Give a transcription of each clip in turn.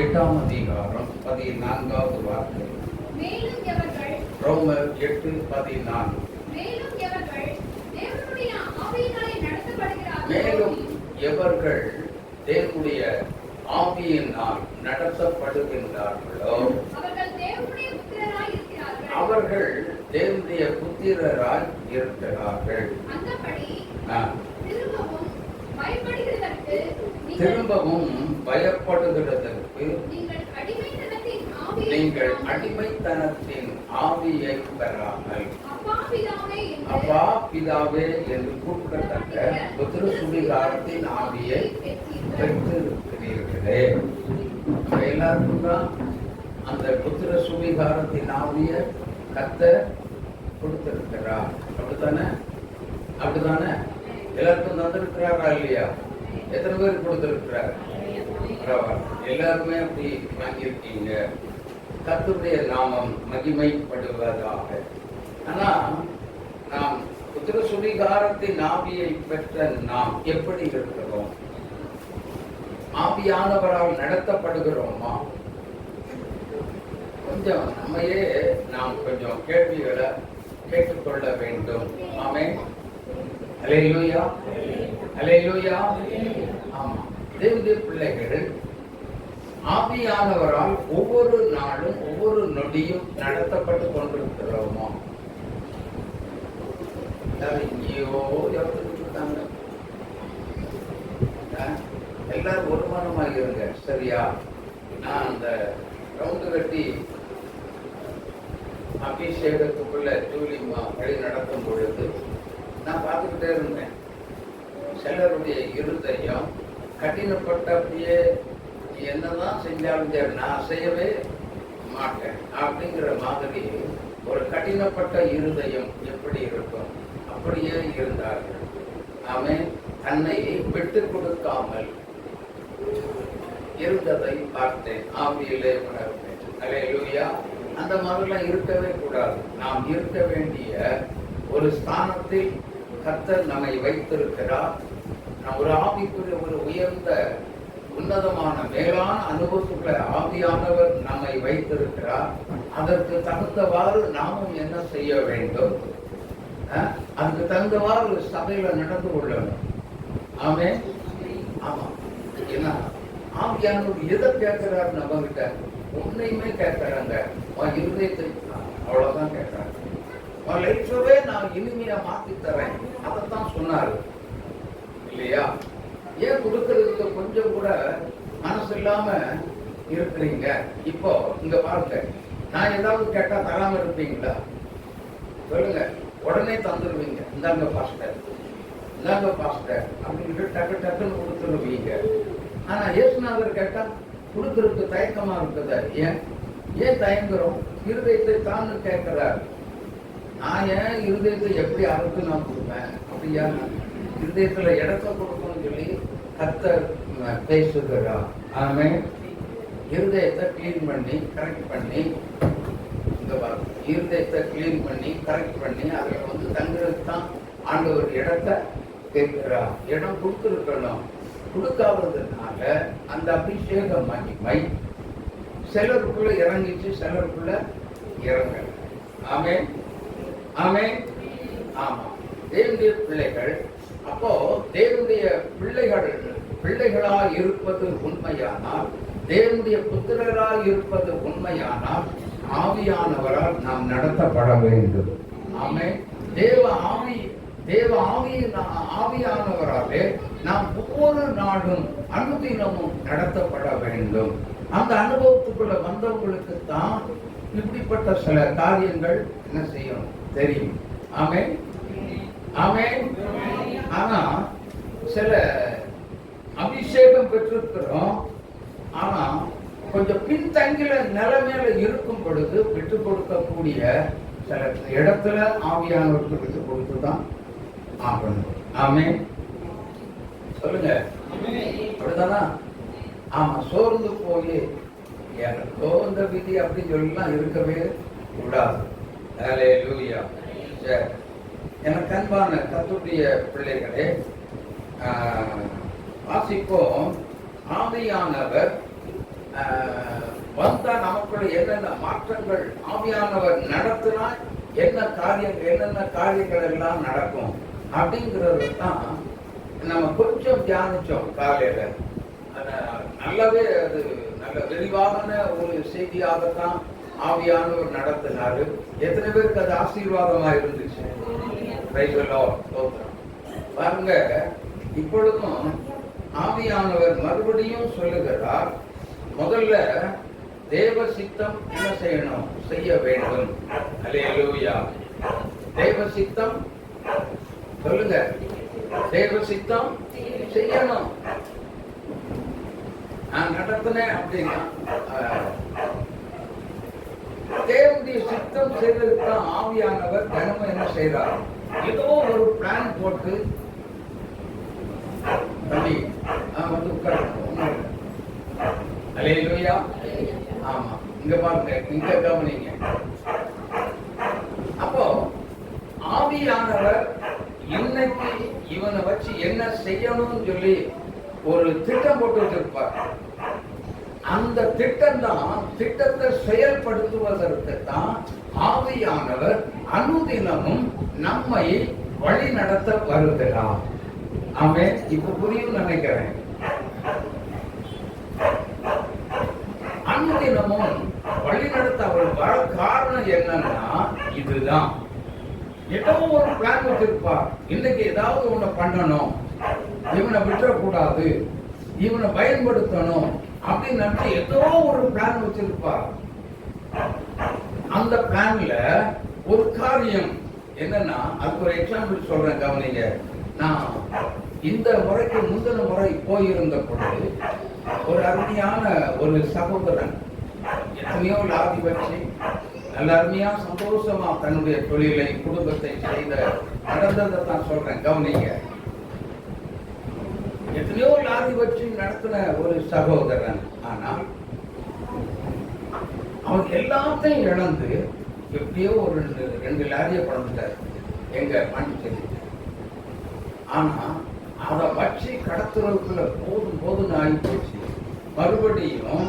8ஆம் அதிகாரம் 14வது வார்த்தை. ரோமர் 8:14. மேலும் எவர்கள் தேவனுடைய ஆவியினால் நடத்தப்படுகின்றார்களோ அவர்கள் தேவனுடைய புத்திரராய் இருக்கிறார்கள். திரும்பவும் பயப்படுகிறதற்கு நீங்கள் அடிமைத்தனத்தின் ஆவியை பெறாமல் அப்பா பிதாவே என்று கூப்பிடத்தக்க புத்திர சுவிகாரத்தின் ஆவியை பெற்றிருக்கிறீர்களே. நம்ம எல்லாருக்கும் தான் அந்த புத்திர சுவிகாரத்தின் ஆவியை கர்த்தர் கொடுத்திருக்கிறார். அப்படித்தானே? எல்லாருக்கும் தந்திருக்கிறாரா இல்லையா? எத்தனை பேர் கொடுத்திருக்கிறார்? எல்லாருமே அப்படி வாங்கியிருக்கீங்க. கர்த்தருடைய நாமம் மகிமைப்படுவதாக. ஆனா நாம் புத்திர சுவிகாரத்தின் ஆவியை பெற்ற நாம் எப்படி இருக்கிறோம்? ஆவியானவரால் நடத்தப்படுகிறோமா? கொஞ்சம் நம்மையே நாம் கொஞ்சம் கேள்விகளை கேட்டுக்கொள்ள வேண்டும். ஆமென். அல்லேலூயா, அல்லேலூயா. ஆமா, தேவனுடைய பிள்ளைகள் ஆவியானவரால் ஒவ்வொரு நாளும் ஒவ்வொரு நொடியும் நடத்தப்பட்டு கொண்டிருக்கிறோமா? எங்கேயோ இருக்காங்க. எல்லாரும் ஒரு மனமாக இருங்க, சரியா? நான் அந்த ரவுண்டு கட்டி அபிஷேகத்துக்குள்ள ஜூலிமா வழி நடத்தும் பொழுது நான் பார்த்துக்கிட்டே இருந்தேன். சிலருடைய இருதயம் கடினப்பட்ட அப்படியே என்னதான் செஞ்சாலும் சரி நான் செய்யவே மாட்டேன் அப்படிங்கிற மாதிரி ஒரு கடினப்பட்ட இருதயம் எப்படி இருக்கும் அப்படியே இருந்தார்கள். அவன் தன்னை விட்டு கொடுக்காமல் இருந்ததை பார்த்தேன், ஆவியிலே உணர்ந்தேன். அல்லேலூயா. அந்த மாதிரிலாம் இருக்கவே கூடாது. நாம் இருக்க வேண்டிய ஒரு ஸ்தானத்தில் கர்த்தர் நம்மை வைத்திருக்கிறார். ஒரு ஆவிக்குரிய ஒரு உயர்ந்த உன்னதமான மேலான அனுபவத்துக்குள்ள ஆவியானவர் நம்மை வைத்திருக்கிறார். அதற்கு தகுந்தவாறு நாமும் என்ன செய்ய வேண்டும்? அதுக்கு தகுந்தவாறு சபையில நடந்து கொள்ளணும். ஆமென். ஆமா, ஏன்னா ஆவியானவர் எதை கேட்கிறார் நம்ம கிட்ட? உன்னையுமே கேட்கிறாங்க. இருதயத்தை அவ்வளவுதான் கேட்கிறாங்க. லைஃபவே நான் இனிமையா மாத்தி தரேன், அதைத்தான் சொன்னாரு இல்லையா? ஏன் கொடுக்கறதுக்கு கொஞ்சம் கூட மனசு இல்லாம இருக்கிறீங்க? இப்போ இங்க பாருங்க, நான் ஏதாவது கேட்டா தராம இருப்பீங்களா? சொல்லுங்க. உடனே தந்துருவீங்க. இந்தாங்க பாஸ்டர், இந்தாங்க பாஸ்டர் அப்படின்னு டக்கு டக்குன்னு கொடுத்துருவீங்க. ஆனா இயேசுநாதர் கேட்டா கொடுக்கறதுக்கு தயக்கமா இருக்குதா? ஏன் தயங்குறோம்? இருதயத்தை தான் கேட்கிறார். நான் ஏன் இருதயத்தை எப்படி அறுத்து நான் கொடுப்பேன்? அப்படியா? இருதயத்துல இடத்தை கொடுக்கணும்னு சொல்லி கர்த்தர் பேசுகிறார். ஆமென். இருதயத்தை கிளீன் பண்ணி கரெக்ட் பண்ணி, இந்த இருதயத்தை கிளீன் பண்ணி கரெக்ட் பண்ணி அதுல தங்குறதுக்கு தான் ஆண்டவர் இடத்தை கேட்கிறார். இடம் கொடுத்துருக்கணும். கொடுக்காததுனால அந்த அபிஷேக மகிமை சிலருக்குள்ள இறங்கிச்சு, சிலருக்குள்ள இறங்கல. ஆமென், ஆமென். ஆமா, தேவனுடைய பிள்ளைகள். அப்போ தேவனுடைய பிள்ளைகளாய் இருப்பது உண்மையானால், தேவனுடைய புத்திரராய் இருப்பது உண்மையானால், ஆவியானவரால் நாம் நடத்தப்பட வேண்டும். ஆமென். தேவ ஆவியானவராலே நாம் ஒவ்வொரு நாளும் அனுதினமும் நடத்தப்பட வேண்டும். அந்த அனுபவத்துக்குள்ள வந்தவங்களுக்கு தான் இப்படிப்பட்ட சில காரியங்கள் என்ன செய்யும் தெரியும். ஆமென், ஆமென். ஆனா சில அபிஷேகம் பெற்றிருக்கிறோம், ஆனா கொஞ்சம் பின்தங்கில நிலைமையில இருக்கும் பொழுது விட்டுக் கொடுக்கக்கூடிய சில இடத்துல ஆவியானவருக்கு விட்டுக் கொடுத்துதான் ஆகணும். ஆமென். சொல்லுங்க, அப்படிதானா? ஆமா, சோர்ந்து போய் எனக்கோ இந்த விதி அப்படின்னு சொல்லலாம் இருக்கவே கூடாது. அல்லேலூயா. சரி, எனக்கு அன்பான கர்த்தருடைய பிள்ளைகளே, வாசிப்போம். ஆவியானவர் வந்தா நமக்குள்ள என்னென்ன மாற்றங்கள் ஆவியானவர் நடத்தினா என்னென்ன காரியங்கள் எல்லாம் நடக்கும் அப்படிங்கிறது தான் நம்ம கொஞ்சம் தியானிச்சோம் காலையில. நல்லாவே அது நல்ல விரிவான ஒரு செய்தியாகத்தான் ஆவியானவர் நடத்தினாரு. எத்தனை பேருக்கு அது ஆசீர்வாதமா இருந்துச்சு? பாருங்க, இப்பொழுதும் ஆவியானவர் மறுபடியும் சொல்லுகிறார். முதல்ல தேவ சித்தம் என்ன செய்யணும்? செய்ய வேண்டும். அல்லேலூயா. தேவ சித்தம் சொல்லுங்க. தேவ சித்தம் செய்யணும். நான் நடத்தினேன் அப்படின்னா தேவனுடைய சித்தம் செய்வதற்கு தான் ஆவியானவர் தினமும் என்ன செய்யறார்? ஏதோ ஒரு பிளான் போட்டு தம்பி வந்து உட்காரணும். அல்லேலூயா. ஆமா, இங்க பாருங்க, இங்க கவனிங்க. அப்போ ஆவியானவர் இன்னைக்கு இவனை வச்சு என்ன செய்யணும்னு சொல்லி ஒரு திட்டம் போட்டு வச்சிருப்பார். அந்த திட்டம் தான், திட்டத்தை செயல்படுத்துவதற்கு தான் ஆவியானவர் அனுதினமும் நம்மை வழி நடத்த வருகிறார். ஆமென். இப்ப புரியும் நினைக்கிறேன். அனுதினமும் வழி நடத்த அவர் வர காரணம் என்னன்னா இதுதான். ஏதோ ஒரு பிளான் வச்சிருப்பார். இன்னைக்கு ஏதாவது ஒண்ணு பண்ணணும், இவனை விட்டுறக்கூடாது, இவனை பயன்படுத்தணும் அப்படின்னு நினைச்சு ஏதோ ஒரு பிளான் வச்சிருப்பார். அந்த பிளான்ல ஒரு காரியம் என்னன்னா, அதுக்கு ஒரு எக்ஸாம்பிள் சொல்றேன், கவனிங்க. நான் இந்த முறைக்கு முந்தின முறை போயிருந்த பொழுது ஒரு அருமையான ஒரு சகோதரன் எத்தனையோ லாதி வச்சு நல்ல அருமையா சந்தோஷமா தன்னுடைய தொழிலை குடும்பத்தை செய்த நடந்ததை தான் சொல்றேன், கவனிங்க. எத்தனையோ லாதி வச்சு நடத்தின ஒரு சகோதரன். ஆனால் அவன் எல்லாத்தையும் இழந்து எப்படியோ ஒரு ரெண்டு லாரியை பழந்துட்டார் எங்க பாண்டிச்சேரி. ஆனா அதை வச்சு கடத்துறதுக்குள்ள போதும் ஆகி போச்சு. மறுபடியும்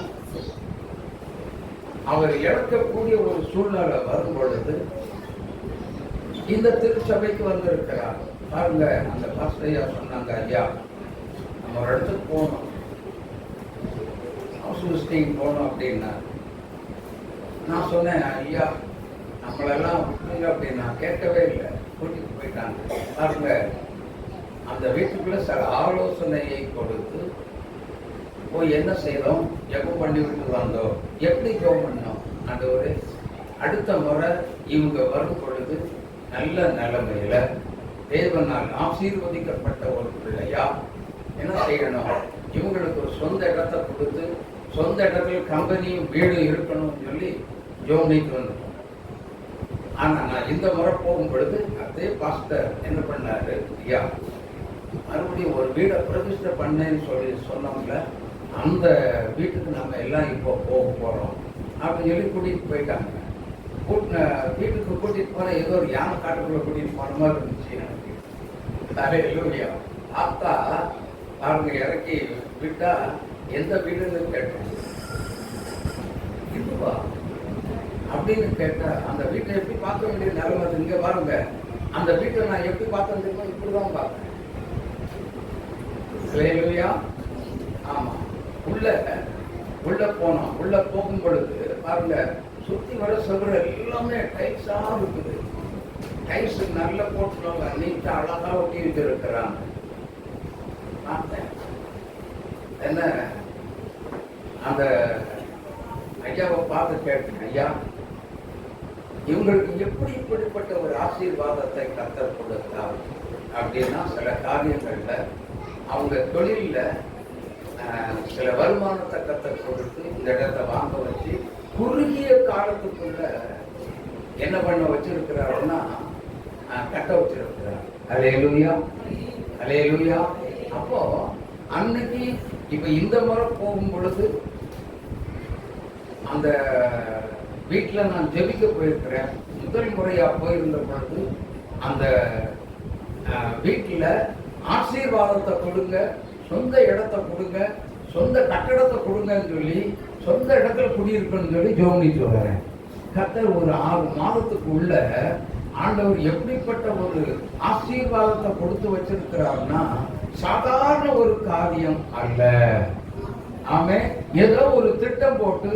அவர் இழக்கக்கூடிய ஒரு சூழ்நிலை வரும் பொழுது இந்த திருச்சபைக்கு வந்திருக்கிறார். பாருங்க, அந்த பாஸ்டையா சொன்னாங்க, ஐயா நம்ம ஒரு இடத்துக்கு போகணும், ஹவுஸ் விசிட்டிங் போகணும் அப்படின்னா. நான் சொன்னேன், ஐயா நம்மளெல்லாம் விட்டுருங்க அப்படின்னா கேட்கவே இல்லை, கூட்டிட்டு போயிட்டாங்க. பாருங்க, அந்த வீட்டுக்குள்ள சில ஆலோசனையை கொடுத்து போய் என்ன செய்யறோம், ஜெபம் பண்ணி விட்டு வந்தோம். எப்படி ஜெபம் பண்ணோம்? அந்த ஒரு அடுத்த முறை இவங்க வரும் பொழுது நல்ல நிலைமையில தேவனால் ஆசீர்வதிக்கப்பட்ட ஒரு பிள்ளையா என்ன செய்யணும், இவங்களுக்கு ஒரு சொந்த இடத்தை கொடுத்து சொந்த இடத்துல கம்பெனியும் வீடும் இருக்கணும்னு சொல்லி ஜோமிக்கு வந்துட்டோம். ஆனா நான் இந்த முறை போகும் பொழுது அதே பாஸ்டர் என்ன பண்ணாரு, ஐயா மறுபடியும் ஒரு வீடை பிரதிஷ்டை பண்ணேன்னு சொல்லி சொன்னோம்ல, அந்த வீட்டுக்கு நம்ம எல்லாம் இப்போ போக போறோம் அப்படின்னு சொல்லி கூட்டிட்டு போயிட்டாங்க. வீட்டுக்கு கூட்டிட்டு போன ஏதோ ஒரு யானை காட்டுக்குள்ள கூட்டிட்டு போன மாதிரி இருந்துச்சு எனக்கு. தலையில ஆத்தா அவங்க இறக்கி விட்டா எந்த வீடுன்னு கேட்டோம். இதுவா அப்படின்னு கேட்டா, அந்த வீட்டை எப்படி பார்க்க வேண்டிய நிலைமை இங்க பாருங்க. அந்த வீட்டை நான் எப்படி பார்த்தேன் தெரியுமா? இப்படிதான் பார்த்தேன். ஆமா, உள்ள போனோம். உள்ள போகும் பொழுது பாருங்க, சுத்தி வர சொல்ற எல்லாமே டைல்ஸா இருக்குது. டைல்ஸ் நல்ல போட்டுருவாங்க, நீட்டா அழகா ஒட்டி வச்சிருக்கிறாங்க. பார்த்தேன் என்ன, அந்த ஐயாவை பார்த்து கேட்டேன், ஐயா இவங்களுக்கு எப்படி இப்படிப்பட்ட ஒரு ஆசீர்வாதத்தை கர்த்தர் கொடுத்தார் அப்படின்னா, சில காரியங்கள்ல அவங்க தொழில சில வருமானத்தை கர்த்தர் கொடுத்து இந்த இடத்தை வாங்க வச்சு குறுகிய காலத்துக்குள்ள என்ன பண்ண வச்சிருக்கிறாருன்னா கட்ட வச்சிருக்கிறார். அல்லேலூயா, அல்லேலூயா. அப்போ அன்னைக்கு இப்ப இந்த முறை போகும் பொழுது அந்த வீட்டுல நான் ஜெபிக்க போயிருக்கிறேன். முதல் முறையா போயிருந்த பொழுது அந்த வீட்டுல ஆசீர்வாதத்தை கொடுங்க, சொந்த இடத்தை கொடுங்க, சொந்த கட்டடத்தை கொடுங்கன்னு சொல்லி சொந்த இடத்துல குடியிருக்கணும்னு சொல்லி ஜோனிட்டு வரேன். கர்த்தர் ஒரு 6 மாதத்துக்குள்ள ஆண்டவர் எப்படிப்பட்ட ஒரு ஆசீர்வாதத்தை கொடுத்து வச்சிருக்கிறார்னா சாதாரண ஒரு காரியம் அல்ல. ஆமே, ஏதோ ஒரு திட்டம் போட்டு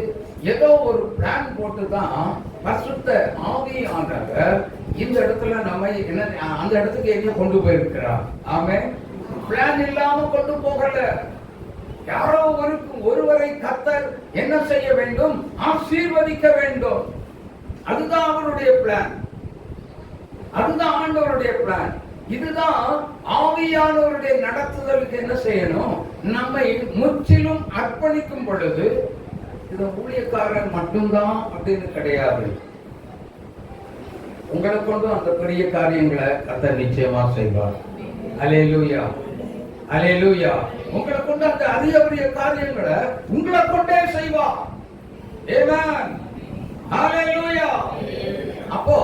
ஏதோ ஒரு பிளான் போட்டு தான் பரிசுத்த ஆவியானவர் இந்த இடத்துல நம்ம என்ன அந்த இடத்துக்கு எங்க கொண்டு போயிருக்கிறார். ஆமே, பிளான் இல்லாம கொண்டு போகல. யாரோ ஒருவரை கர்த்தர் என்ன செய்ய வேண்டும்? ஆசீர்வதிக்க வேண்டும். அதுதான் அவருடைய பிளான், அதுதான் ஆண்டவருடைய பிளான். இதுதான் ஆவியானவருடைய நடத்துதலுக்கு என்ன செய்யணும்? நம்மை முற்றிலும் அர்ப்பணிக்கும் பொழுது இது ஊழியக்காரன் மட்டும்தான் அப்படின்னு கிடையாது. உங்களை கொண்டும் அந்த பெரிய காரியங்களை கர்த்தர் நிச்சயமா செய்வார். அல்லேலூயா, அல்லேலூயா. உங்களை கொண்டு அந்த அதிக பெரிய காரியங்களை உங்களை கொண்டே செய்வார். ஆமென், அல்லேலூயா. அப்போ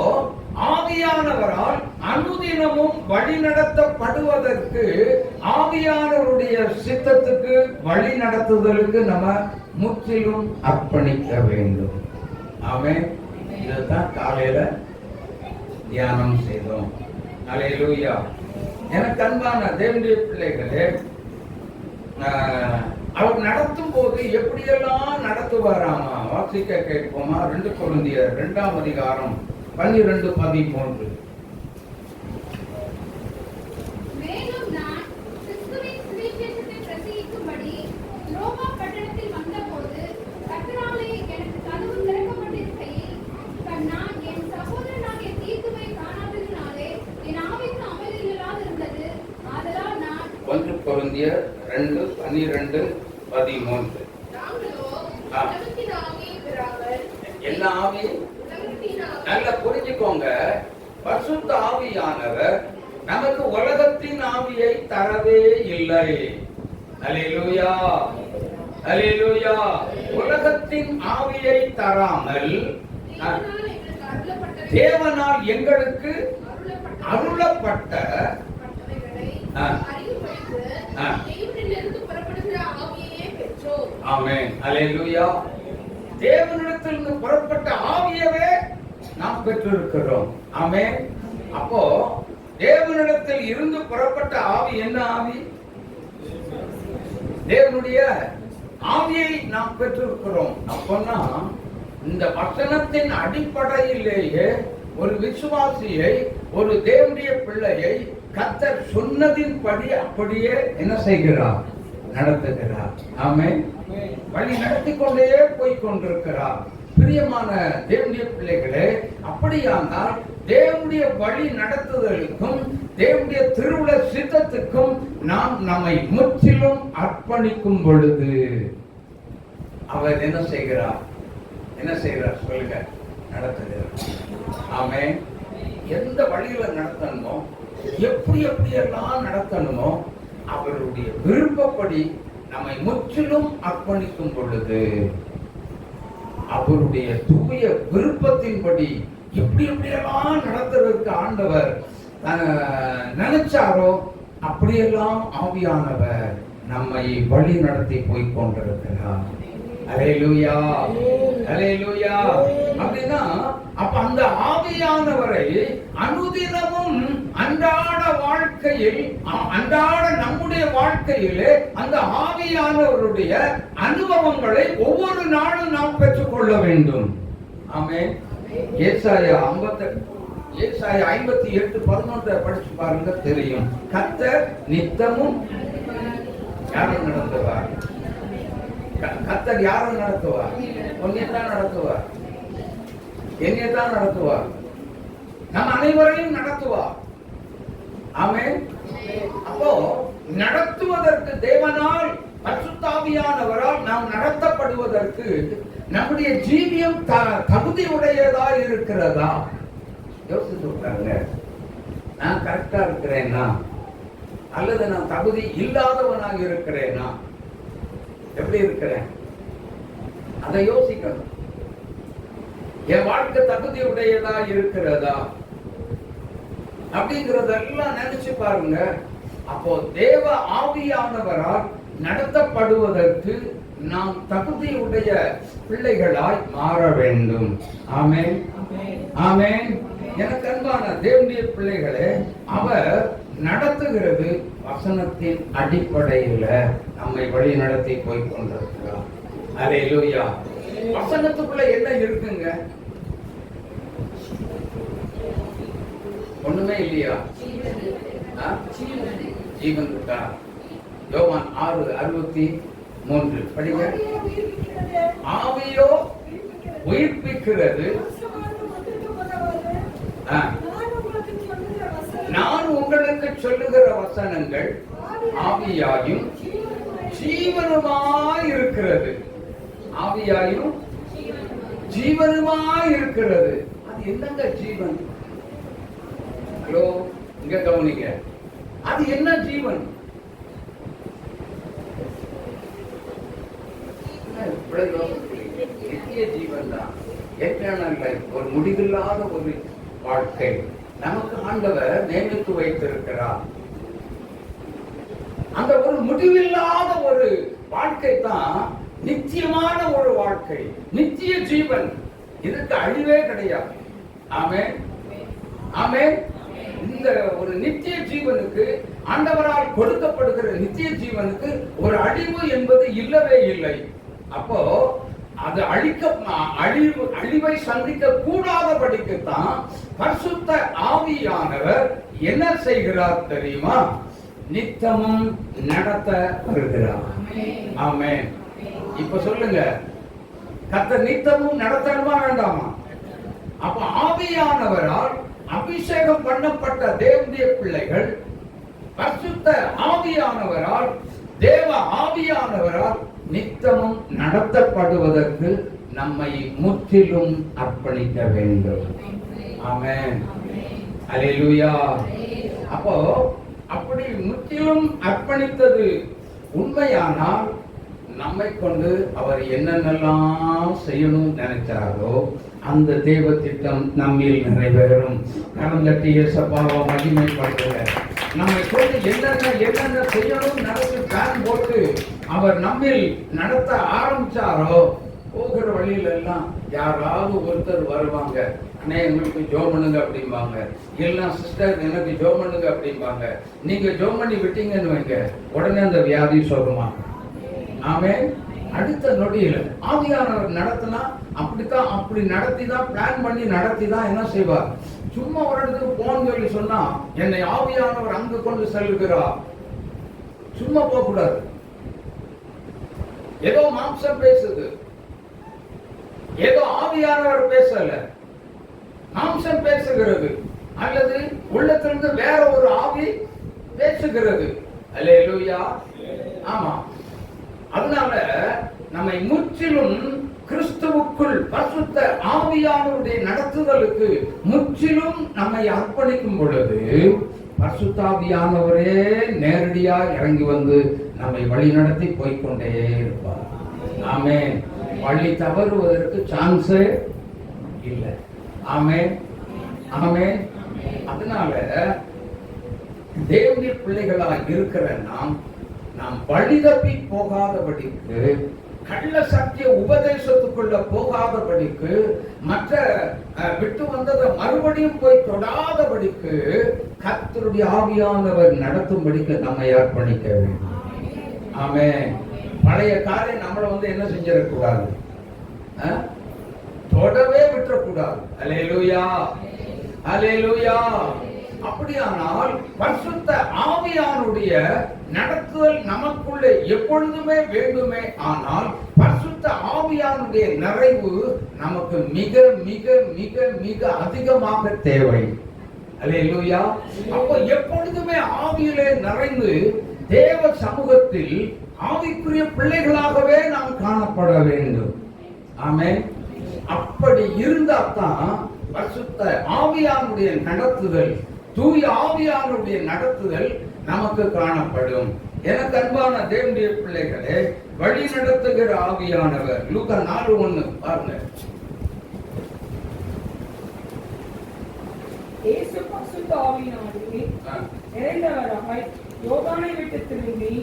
ஆவியானவரால் அனுதினமும் வழி நடத்தப்படுவதற்கு, ஆவியானவருடைய சித்தத்துக்கு வழி நடத்துதலுக்கு நம்ம முற்றிலும் அர்ப்பணிக்க வேண்டும். ஆமென். இதுதான் காலையில தியானம் செய்தோம். அல்லேலூயா. எனக்கு அன்பான தேவனுடைய பிள்ளைகளே, அவர் நடத்தும் போது எப்படியெல்லாம் நடத்துவாராமா? வாசிக்க கேட்போமா? 2 கொரிந்தியர் 2ஆம் அதிகாரம் 12-13. மேலும் நான் கிறிஸ்துவின் சுவிசேஷத்தை பிரசங்கிக்கும்படி ரோமா பட்டணத்தில் வந்தபோது கர்த்தராலே எனக்கு கதவு திறக்கப்பட்டிருக்கையில் நான் என் சகோதரனாகிய தீத்துவை காணாததினாலே என் ஆவிக்கு அமைதி இல்லாதிருந்தது. ஆதலால் நான் 1 கொரிந்தியர் 2:12-13. நாங்களோ உலகத்தின் ஆவியை பெறாமல் என்ன ஆவி? நல்லா புரிஞ்சுக்கோங்க. பரிசுத்த ஆவியானவர் நமக்கு உலகத்தின் ஆவியை தரவே இல்லை. அல்லேலூயா, அல்லேலூயா. உலகத்தின் ஆவியை தராமல் தேவனால் எங்களுக்கு அருளப்பட்ட ஆமென், அல்லேலூயா. தேவனிடத்திலிருந்து புறப்பட்ட ஆவியவே நாம் பெற்றிருக்கிறோம். ஆமென். அப்போ தேவனிடத்தில் இருந்து புறப்பட்ட ஆவி என்ன ஆவி? தேவனுடைய ஆவியை நாம் பெற்றிருக்கிறோம். அப்போனா இந்த வசனத்தின் அடிப்படையிலேயே ஒரு விசுவாசியை, ஒரு தேவனுடைய பிள்ளையை கர்த்தர் சொன்னதின்படி அப்படியே என்ன செய்கிறார்? நடத்துகிறார். ஆமென். வழி நடத்தி கொண்டே போய் கொண்டிருக்கிறார். பிரியமான தேவனுடைய பிள்ளைகளே, அப்படியானால் தேவனுடைய வழி நடத்துதலுக்கும் தேவனுடைய திருவுள சித்தத்துக்கும் நாம் நம்மை முற்றிலும் அர்ப்பணிக்கும் பொழுது அவர் என்ன செய்கிறார்? என்ன செய்கிறார் சொல்லுங்க? நடத்துகிறார். ஆமென். எந்த வழியில நடத்தணுமோ, எப்படியெல்லாம் நடத்தணுமோ அவருடைய விருப்பப்படி நம்மை முற்றிலும் அர்ப்பணிக்கும் பொழுது, அவருடைய தூய விருப்பத்தின்படி எப்படியெல்லாம் நடத்துவதற்கு ஆண்டவர் நினைச்சாரோ அப்படியெல்லாம் ஆவியானவர் நம்மை வழி நடத்தி போய் கொண்டிருக்கிறார். அல்லேலூயா, அல்லேலூயா. அப்படின்னா அப்ப அந்த ஆவியானவரை அனுதினமும் அன்றாட வாழ்க்கையில், அன்றாட நம்முடைய வாழ்க்கையிலே அந்த ஆவியானவருடைய அனுபவங்களை ஒவ்வொரு நாளும் நாம் பெற்றுக்கொள்ள வேண்டும். ஆமென். ஏசாயா 58:11 படிச்சு பாருங்க, தெரியும். கர்த்தர் நித்தமும் யாரும் நடத்துவார்? கர்த்தர் யாரும் நடத்துவார்? உன்னைத்தான் நடத்துவார், என்னைத்தான் நடத்துவார், நம் அனைவரையும் நடத்துவார். ஆமென். அப்போ நடத்துவதற்கு தேவனால் பரிசுத்த ஆவியானவரால் நாம் நடத்தப்படுவதற்கு நம்முடைய ஜீவியம் தகுதி உடையதா இருக்கிறதா? யோசிச்சு பாருங்க. நான் கரெக்டா இருக்கிறேனா அல்லது நான் தகுதி இல்லாதவனாக இருக்கிறேனா? எப்படி இருக்கிறேன்? அதை யோசிக்கணும். என் வாழ்க்கை தகுதி உடையதா இருக்கிறதா அப்படிங்கறதெல்லாம் நினைச்சு பாருங்க. அப்போ தேவ ஆவியானவரால் நடத்தப்படுவதற்கு நாம் தகுதியுடைய பிள்ளைகளாய் மாற வேண்டும். ஆமென், ஆமென். எனக்கு அன்பான தேவனுடைய பிள்ளைகளே, அவர் நடத்துகிறது வசனத்தின் அடிப்படையில நம்மை வழி நடத்தி போய் கொண்டிருக்கிறார். அல்லேலூயா. வசனத்துக்குள்ள என்ன இருக்குங்க? ஒண்ணுமே இல்லையா? ஜீவன் இருக்கா? யோவான் 6:63 படிங்க. ஆவியோ உயிர்ப்பிக்கிறது, நான் உங்களுக்கு சொல்லுகிற வசனங்கள் ஆவியாயும் ஜீவனுமாய் இருக்கிறது. ஆவியாயும் ஜீவனுமாய் இருக்கிறது. அது என்னங்க ஜீவன்? ஹலோ, இங்க கவனிங்க. அது என்ன ஜீவன்? நித்திய ஜீவன் தான். எட்டர்னல் லைஃப், ஒரு முடிவில்லாத ஒரு வாழ்க்கை நமக்கு ஆண்டவர் நியமித்து வைத்திருக்கிறார். அந்த ஒரு முடிவில்லாத ஒரு வாழ்க்கை தான் நித்தியமான ஒரு வாழ்க்கை, நித்திய ஜீவன். இதுக்கு அழிவே கிடையாது. ஆமென், ஆமென். இந்த ஒரு நித்திய ஜீவனுக்கு, ஆண்டவரால் கொடுக்கப்படுகிற நித்திய ஜீவனுக்கு ஒரு அழிவு என்பது இல்லவே இல்லை. அப்போ அது அழிவை சந்திக்க கூடாதபடிக்குத்தான் பரிசுத்த ஆவியானவர் என்ன செய்கிறார் தெரியுமா? நித்தமும் நடத்த வருகிறார். ஆமென். இப்ப சொல்லுங்க, கர்த்தர் நித்தமும் நடத்தணுமா வேண்டாமா? அப்ப ஆவியானவரால் அபிஷேகம் பண்ணப்பட்ட தேவனுடைய பிள்ளைகள் பரிசுத்த ஆவியானவரால், தேவ ஆவியானவரால் நித்தமும் நடத்தப்படுவதற்கு நம்மை முற்றிலும் அர்ப்பணிக்க வேண்டும். ஆமென், அல்லேலூயா. அப்போ அப்படி முற்றிலும் அர்ப்பணித்தது உண்மையானால் நம்மை கொண்டு அவர் என்னென்னலாம் செய்யணும் நினைச்சாரோ அந்த தேவ திட்டம் நம்மில் நிறைவேறும். கரந்தட்டி இயேசுவை மகிமைப்படுத்துங்க. நம்மை கொண்டு என்னென்ன செய்யணும் நடத்தி பிளான் போட்டு அவர் நம்மில் நடத்த ஆரம்பிச்சாரோ, போகிற வழியில எல்லாம் யாராவது ஒருத்தர் வருவாங்க, அண்ணே எங்களுக்கு ஜோம் பண்ணுங்க அப்படிம்பாங்க. எல்லாம் சிஸ்டர் எனக்கு ஜோம் பண்ணுங்க அப்படிம்பாங்க. நீங்க ஜோம் பண்ணி விட்டீங்கன்னு வைங்க, உடனே அந்த வியாதி சொல்லுமா. ஆமென். அடுத்த நொடியில் ஆவியானவர் நடத்தினா அப்படித்தான், அப்படி நடத்தி தான், பிளான் பண்ணி நடத்தி தான் என்ன செய்வார்? சும்மா ஒரு இடத்துக்கு போன்னு சொல்லி சொன்னா என்னை ஆவியானவர் அங்கு கொண்டு செல்கிறார். சும்மா போக கூடாது. ஏதோ மாம்சம் பேசுது, ஏதோ ஆவியானவர் பேசல, மாம்சம் பேசுகிறது, அல்லது உள்ளத்திலிருந்து வேற ஒரு ஆவி பேசுகிறது. அல்லேலூயா. ஆமா. அதனால நம்மை முற்றிலும் கிறிஸ்துவுக்குள் பரிசுத்த ஆவியானவருடைய நடத்துதலுக்கு முற்றிலும் நம்மை அர்ப்பணிக்கும் பொழுது பரிசுத்த ஆவியானவரே நேரடியா இறங்கி வந்து நம்மை வழி நடத்தி போய்கொண்டே இருப்பார். ஆமென். வழி தவறுவதற்கு சான்ஸே இல்லை. ஆமென், ஆமென். அதனால தேவனுடைய பிள்ளைகளாக இருக்கிற நாம் வழி தப்பி போகாதபடிக்கு, கள்ள சத்திய உபதேசத்துக்குள்ள போகாதபடிக்கு, மற்ற விட்டு வந்ததை மறுபடியும் போய் தொடாதபடிக்கு கர்த்தருடைய ஆவியானவர் நடத்தும்படிக்கு நம்மை அர்ப்பணிக்க வேண்டும். ஆமென். பழைய காரியம் நம்மளை என்ன செஞ்சிடக்கூடாது, தொடவே விட்டுறக்கூடாது. அல்லேலூயா, அல்லேலூயா. அப்படியானால் பரிசுத்த ஆவியானுடைய நடத்துதல் நமக்குள்ளே எப்பொழுதுமே வேண்டுமே. ஆனால் பரிசுத்த ஆவியானுடைய நிறைவு நமக்கு மிக மிக மிக மிக அதிகமாக தேவை. அல்லேலூயா. அப்போ எப்பொழுதுமே ஆவியிலே நிறைந்து தேவ சமூகத்தில் ஆவிக்குரிய பிள்ளைகளாகவே நாம் காணப்பட வேண்டும். ஆமென். அப்படி இருந்தால்தான் பரிசுத்த ஆவியானுடைய நடத்துதல், தூய ஆவியானுடைய நடத்துதல் நமக்கு காணப்படும். எனக்கு அன்பான தேவனுடைய பிள்ளைகளே, வழி நடத்துகிற ஆவியானவர் லூக்கா 4:1 பாருங்க. இயேசு பரிசுத்த ஆவியினாலே நிறைந்தவராய் யோர்தானை விட்டு திரும்பி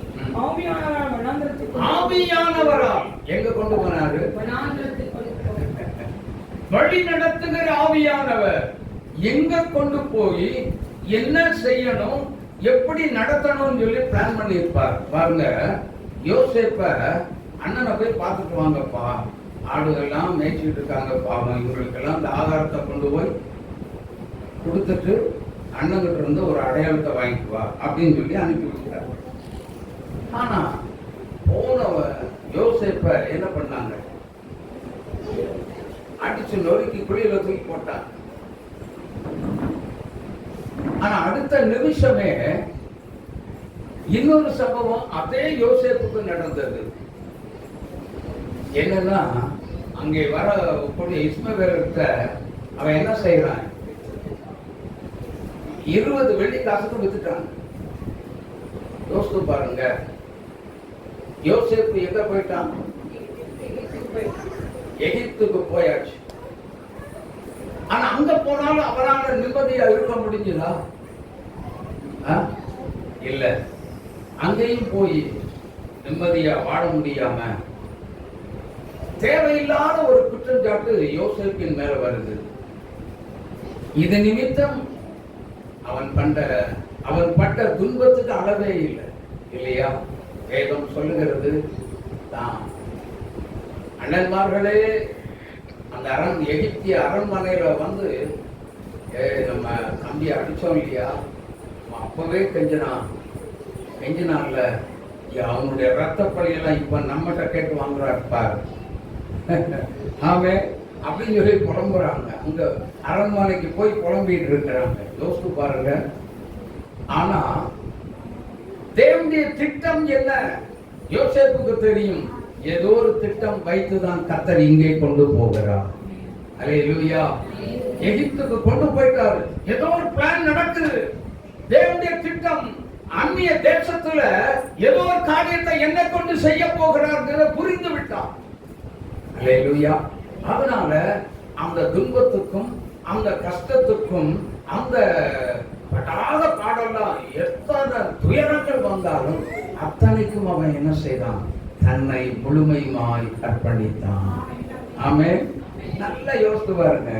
ஆவியானவரால் ஆவியானவரால் எங்க கொண்டு போனாரு? வழி நடத்துகிற ஆவியானவர் எங்க கொண்டு போய் என்ன செய்யணும், எப்படி நடத்தணும்னு சொல்லி பிளான் பண்ணியிருப்பார். பாருங்க, யோசேப்ப அண்ணனை போய் பார்த்துட்டு வாங்கப்பா, ஆடுகள்லாம் மேய்ச்சிட்டு இருக்காங்க பாவம், இவங்களுக்கெல்லாம் இந்த ஆகாரத்தை கொண்டு போய் கொடுத்துட்டு அண்ணன்கிட்ட இருந்து ஒரு அடையாளத்தை வாங்கிக்குவா அப்படின்னு சொல்லி அனுப்பி விட்டார். ஆனா போனவ யோசேப்ப என்ன பண்ணாங்க, அடிச்சு நொறுக்கி குழியில தூக்கி போட்டாங்க. ஆனா அடுத்த நிமிஷமே இன்னொரு சம்பவம் அதே யோசேப்புக்கு நடந்தது. என்னன்னா, அங்கே வரக்கூடிய இஸ்மவேலர்கிட்ட அவன் என்ன செய்யறான், 20 வெள்ளி காசுக்கு வித்துட்டான். யோசித்து பாருங்க, யோசேப்பு எங்க போயிட்டான்? எகிப்துக்கு போயாச்சு. ஆனா அங்க போனாலும் அவரால் நிம்மதியா இருக்க முடிஞ்சதா? இல்ல. அங்கேயும் போய் நிம்மதியா வாழ முடியாம தேவையில்லாத ஒரு குற்றச்சாட்டு யோசேப்பின் மேல வருது. இது நிமித்தம் அவன் பட்ட துன்பத்துக்கு அளவே இல்லை, இல்லையா? வேதம் சொல்லுகிறது தான், அண்ணன்மார்களே அந்த எகிப்திய அரண்மனையில வந்து நம்ம தம்பியை அடிச்சோம் இல்லையா, அப்பவே கெஞ்சினான்ல, அவனுடைய ரத்த பழியெல்லாம் இப்ப நம்மகிட்ட கேட்டு வாங்குறாரு பாரு. ஆமே அப்படின்னு சொல்லி புலம்புறாங்க. அங்க அரண்மனைக்கு போய் புலம்பிட்டு இருக்கிறாங்க. யோசித்து பாருங்க. ஆனா தேவனுடைய திட்டம் என்ன யோசேப்புக்கு தெரியும். ஏதோ ஒரு திட்டம் வைத்துதான் கர்த்தர் இங்கே கொண்டு போகிறார். அல்லேலூயா. எகிப்துக்கு கொண்டு போயிட்டாரு. ஏதோ ஒரு பிளான் நடக்குது. தேவனுடைய திட்டம். அந்நிய தேசத்துல ஏதோ ஒரு காரியத்தை என்ன கொண்டு செய்ய போகிறார் புரிந்து விட்டான். அல்லேலூயா. அதனால அந்த துன்பத்துக்கும் அந்த கஷ்டத்துக்கும் அந்த படாத பாடெல்லாம் எத்தனை துயரங்கள் வந்தாலும் அத்தனைக்கும் அவன் என்ன செய்தான், தன்னை முழுமையுமாய் அர்ப்பணித்தான். ஆமே. நல்லா யோசித்து பாருங்க.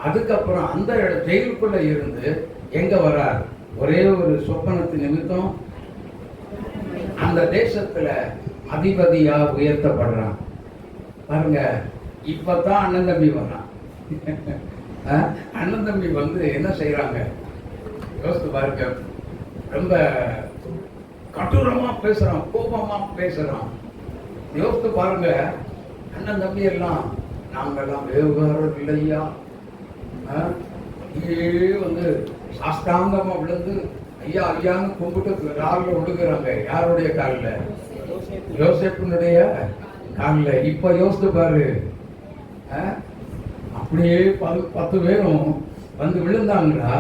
அதுக்கப்புறம் அந்த ஜெயிலுக்குள்ள இருந்து எங்க வரார்? ஒரே ஒரு சொப்பனத்து நிமித்தம் அந்த தேசத்துல அதிபதியா உயர்த்தப்படுறான். பாருங்க, இப்பதான் அண்ணன் தம்பி வர்றான். அண்ணன் தம்பி வந்து என்ன செய்யறாங்க யோசித்து பாருங்க. ரொம்ப கடூரமா பேசுறான், கோபமா பேசுறான். யோசித்து பாருங்க. அண்ணன் தம்பி எல்லாம் நாங்கெல்லாம் விவகாரம் இல்லையா, வந்து சாஸ்தாங்கமா விழுந்து ஐயா ஐயான்னு கும்பிட்டு காலில் விழுகிறாங்க. யாருடைய காலில்? யோசேப்பினுடைய காலில். இப்ப யோசித்து பாரு, அப்படியே 10 பேரும் வந்து விழுந்தாங்களா?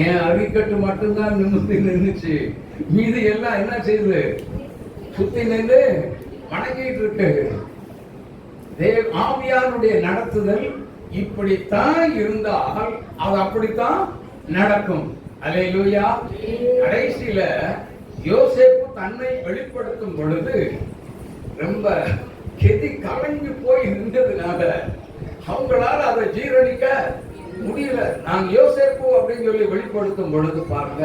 என் அரிக்கட்டு மட்டும்தான் நின்றுச்சு. மீது எல்லாம் என்ன செய்யுது? சுத்தி நின்று வணங்கிட்டு இருக்கு. ஆவியானுடைய நடத்துதல் இப்படித்தான் இருந்தால் அது அப்படித்தான் நடக்கும். அல்லேலூயா. கடைசியில யோசேப்பு தன்னை வெளிப்படுத்தும் பொழுது ரொம்ப கெதி கலங்கி போய் இருந்ததுனால அவங்களால அதை ஜீரணிக்க முடியல. நான் யோசேப்பு அப்படின்னு சொல்லி வெளிப்படுத்தும் பொழுது பாருங்க,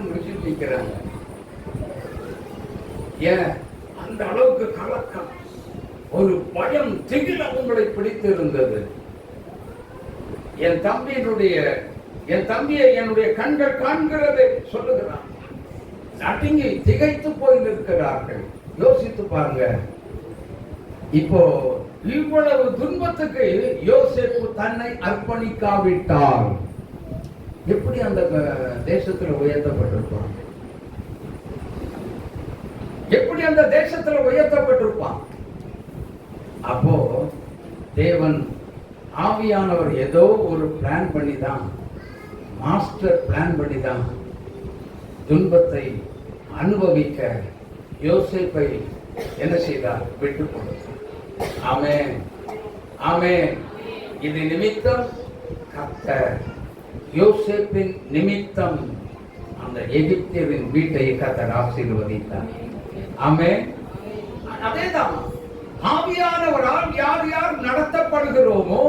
முடிச்சு நிற்கிறாங்க. ஏன் அந்த அளவுக்கு கலக்கம், ஒரு பயம், திகில் அவங்களை பிடித்து இருந்தது. என் தம்பியை என்னுடைய கண்கள் காண்கிறதை சொல்லுகிறான். நடுங்கி திகைத்து போய் நிற்கிறார்கள். யோசித்து பாருங்க. இப்போ இவ்வளவு துன்பத்துக்கு யோசேப்பு தன்னை அர்ப்பணிக்காவிட்டால் எப்படி அந்த தேசத்துல உயர்த்தப்பட்டிருப்பான்? எப்படி அந்த தேசத்துல உயர்த்தப்பட்டிருப்பான்? அப்போ தேவன் ஆவியானவர் ஏதோ ஒரு பிளான் பண்ணிதான், மாஸ்டர் பிளான் பண்ணிதான் துன்பத்தை அனுபவிக்க யோசேப்பை என்ன செய்தார்? விட்டு கொடுத்தார். ஆமென், ஆமென். இது நிமித்தம் கர்த்தர் யோசேப்பின் நிமித்தம் அந்த எகிப்தியரின் வீட்டை கர்த்தர் ஆசீர்வதித்தார். ஆமென். அதேதான் ஆவியானவரால் யார் யார் நடத்தப்படுகிறோமோ,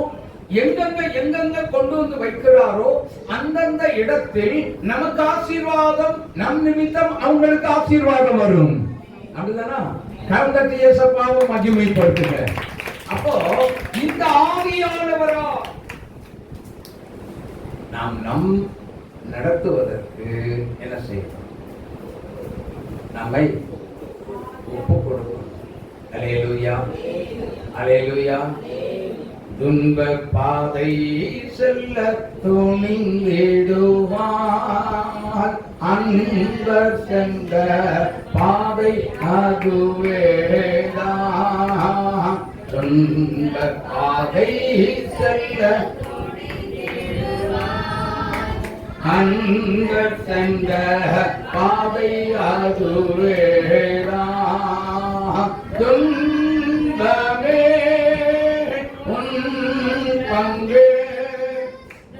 எங்கெங்க கொண்டு வந்து வைக்கிறாரோ அந்தந்த இடத்தில் நமக்கு ஆசீர்வாதம், நம் நிமித்தம் அவங்களுக்கு ஆசீர்வாதம் வரும். அப்படிதானா? கர்த்தர் இயேசுவை மகிமைப்படுத்துங்க. அப்போ இந்த ஆவியானவரா நாம் நடத்துவதற்கு என்ன செய்யணும்? நம்மை ஒப்பு கொடுக்கணும். அல்லேலூயா, அல்லேலூயா. துன்ப பாதை செல்ல துணிந்திடுவார், அன்பர் சென்ற பாதை அதுவேதான். துன்ப பாதை செல்ல அன்பர் சென்ற பாதை அதுவேதான். துன்பமே உன் பங்கு,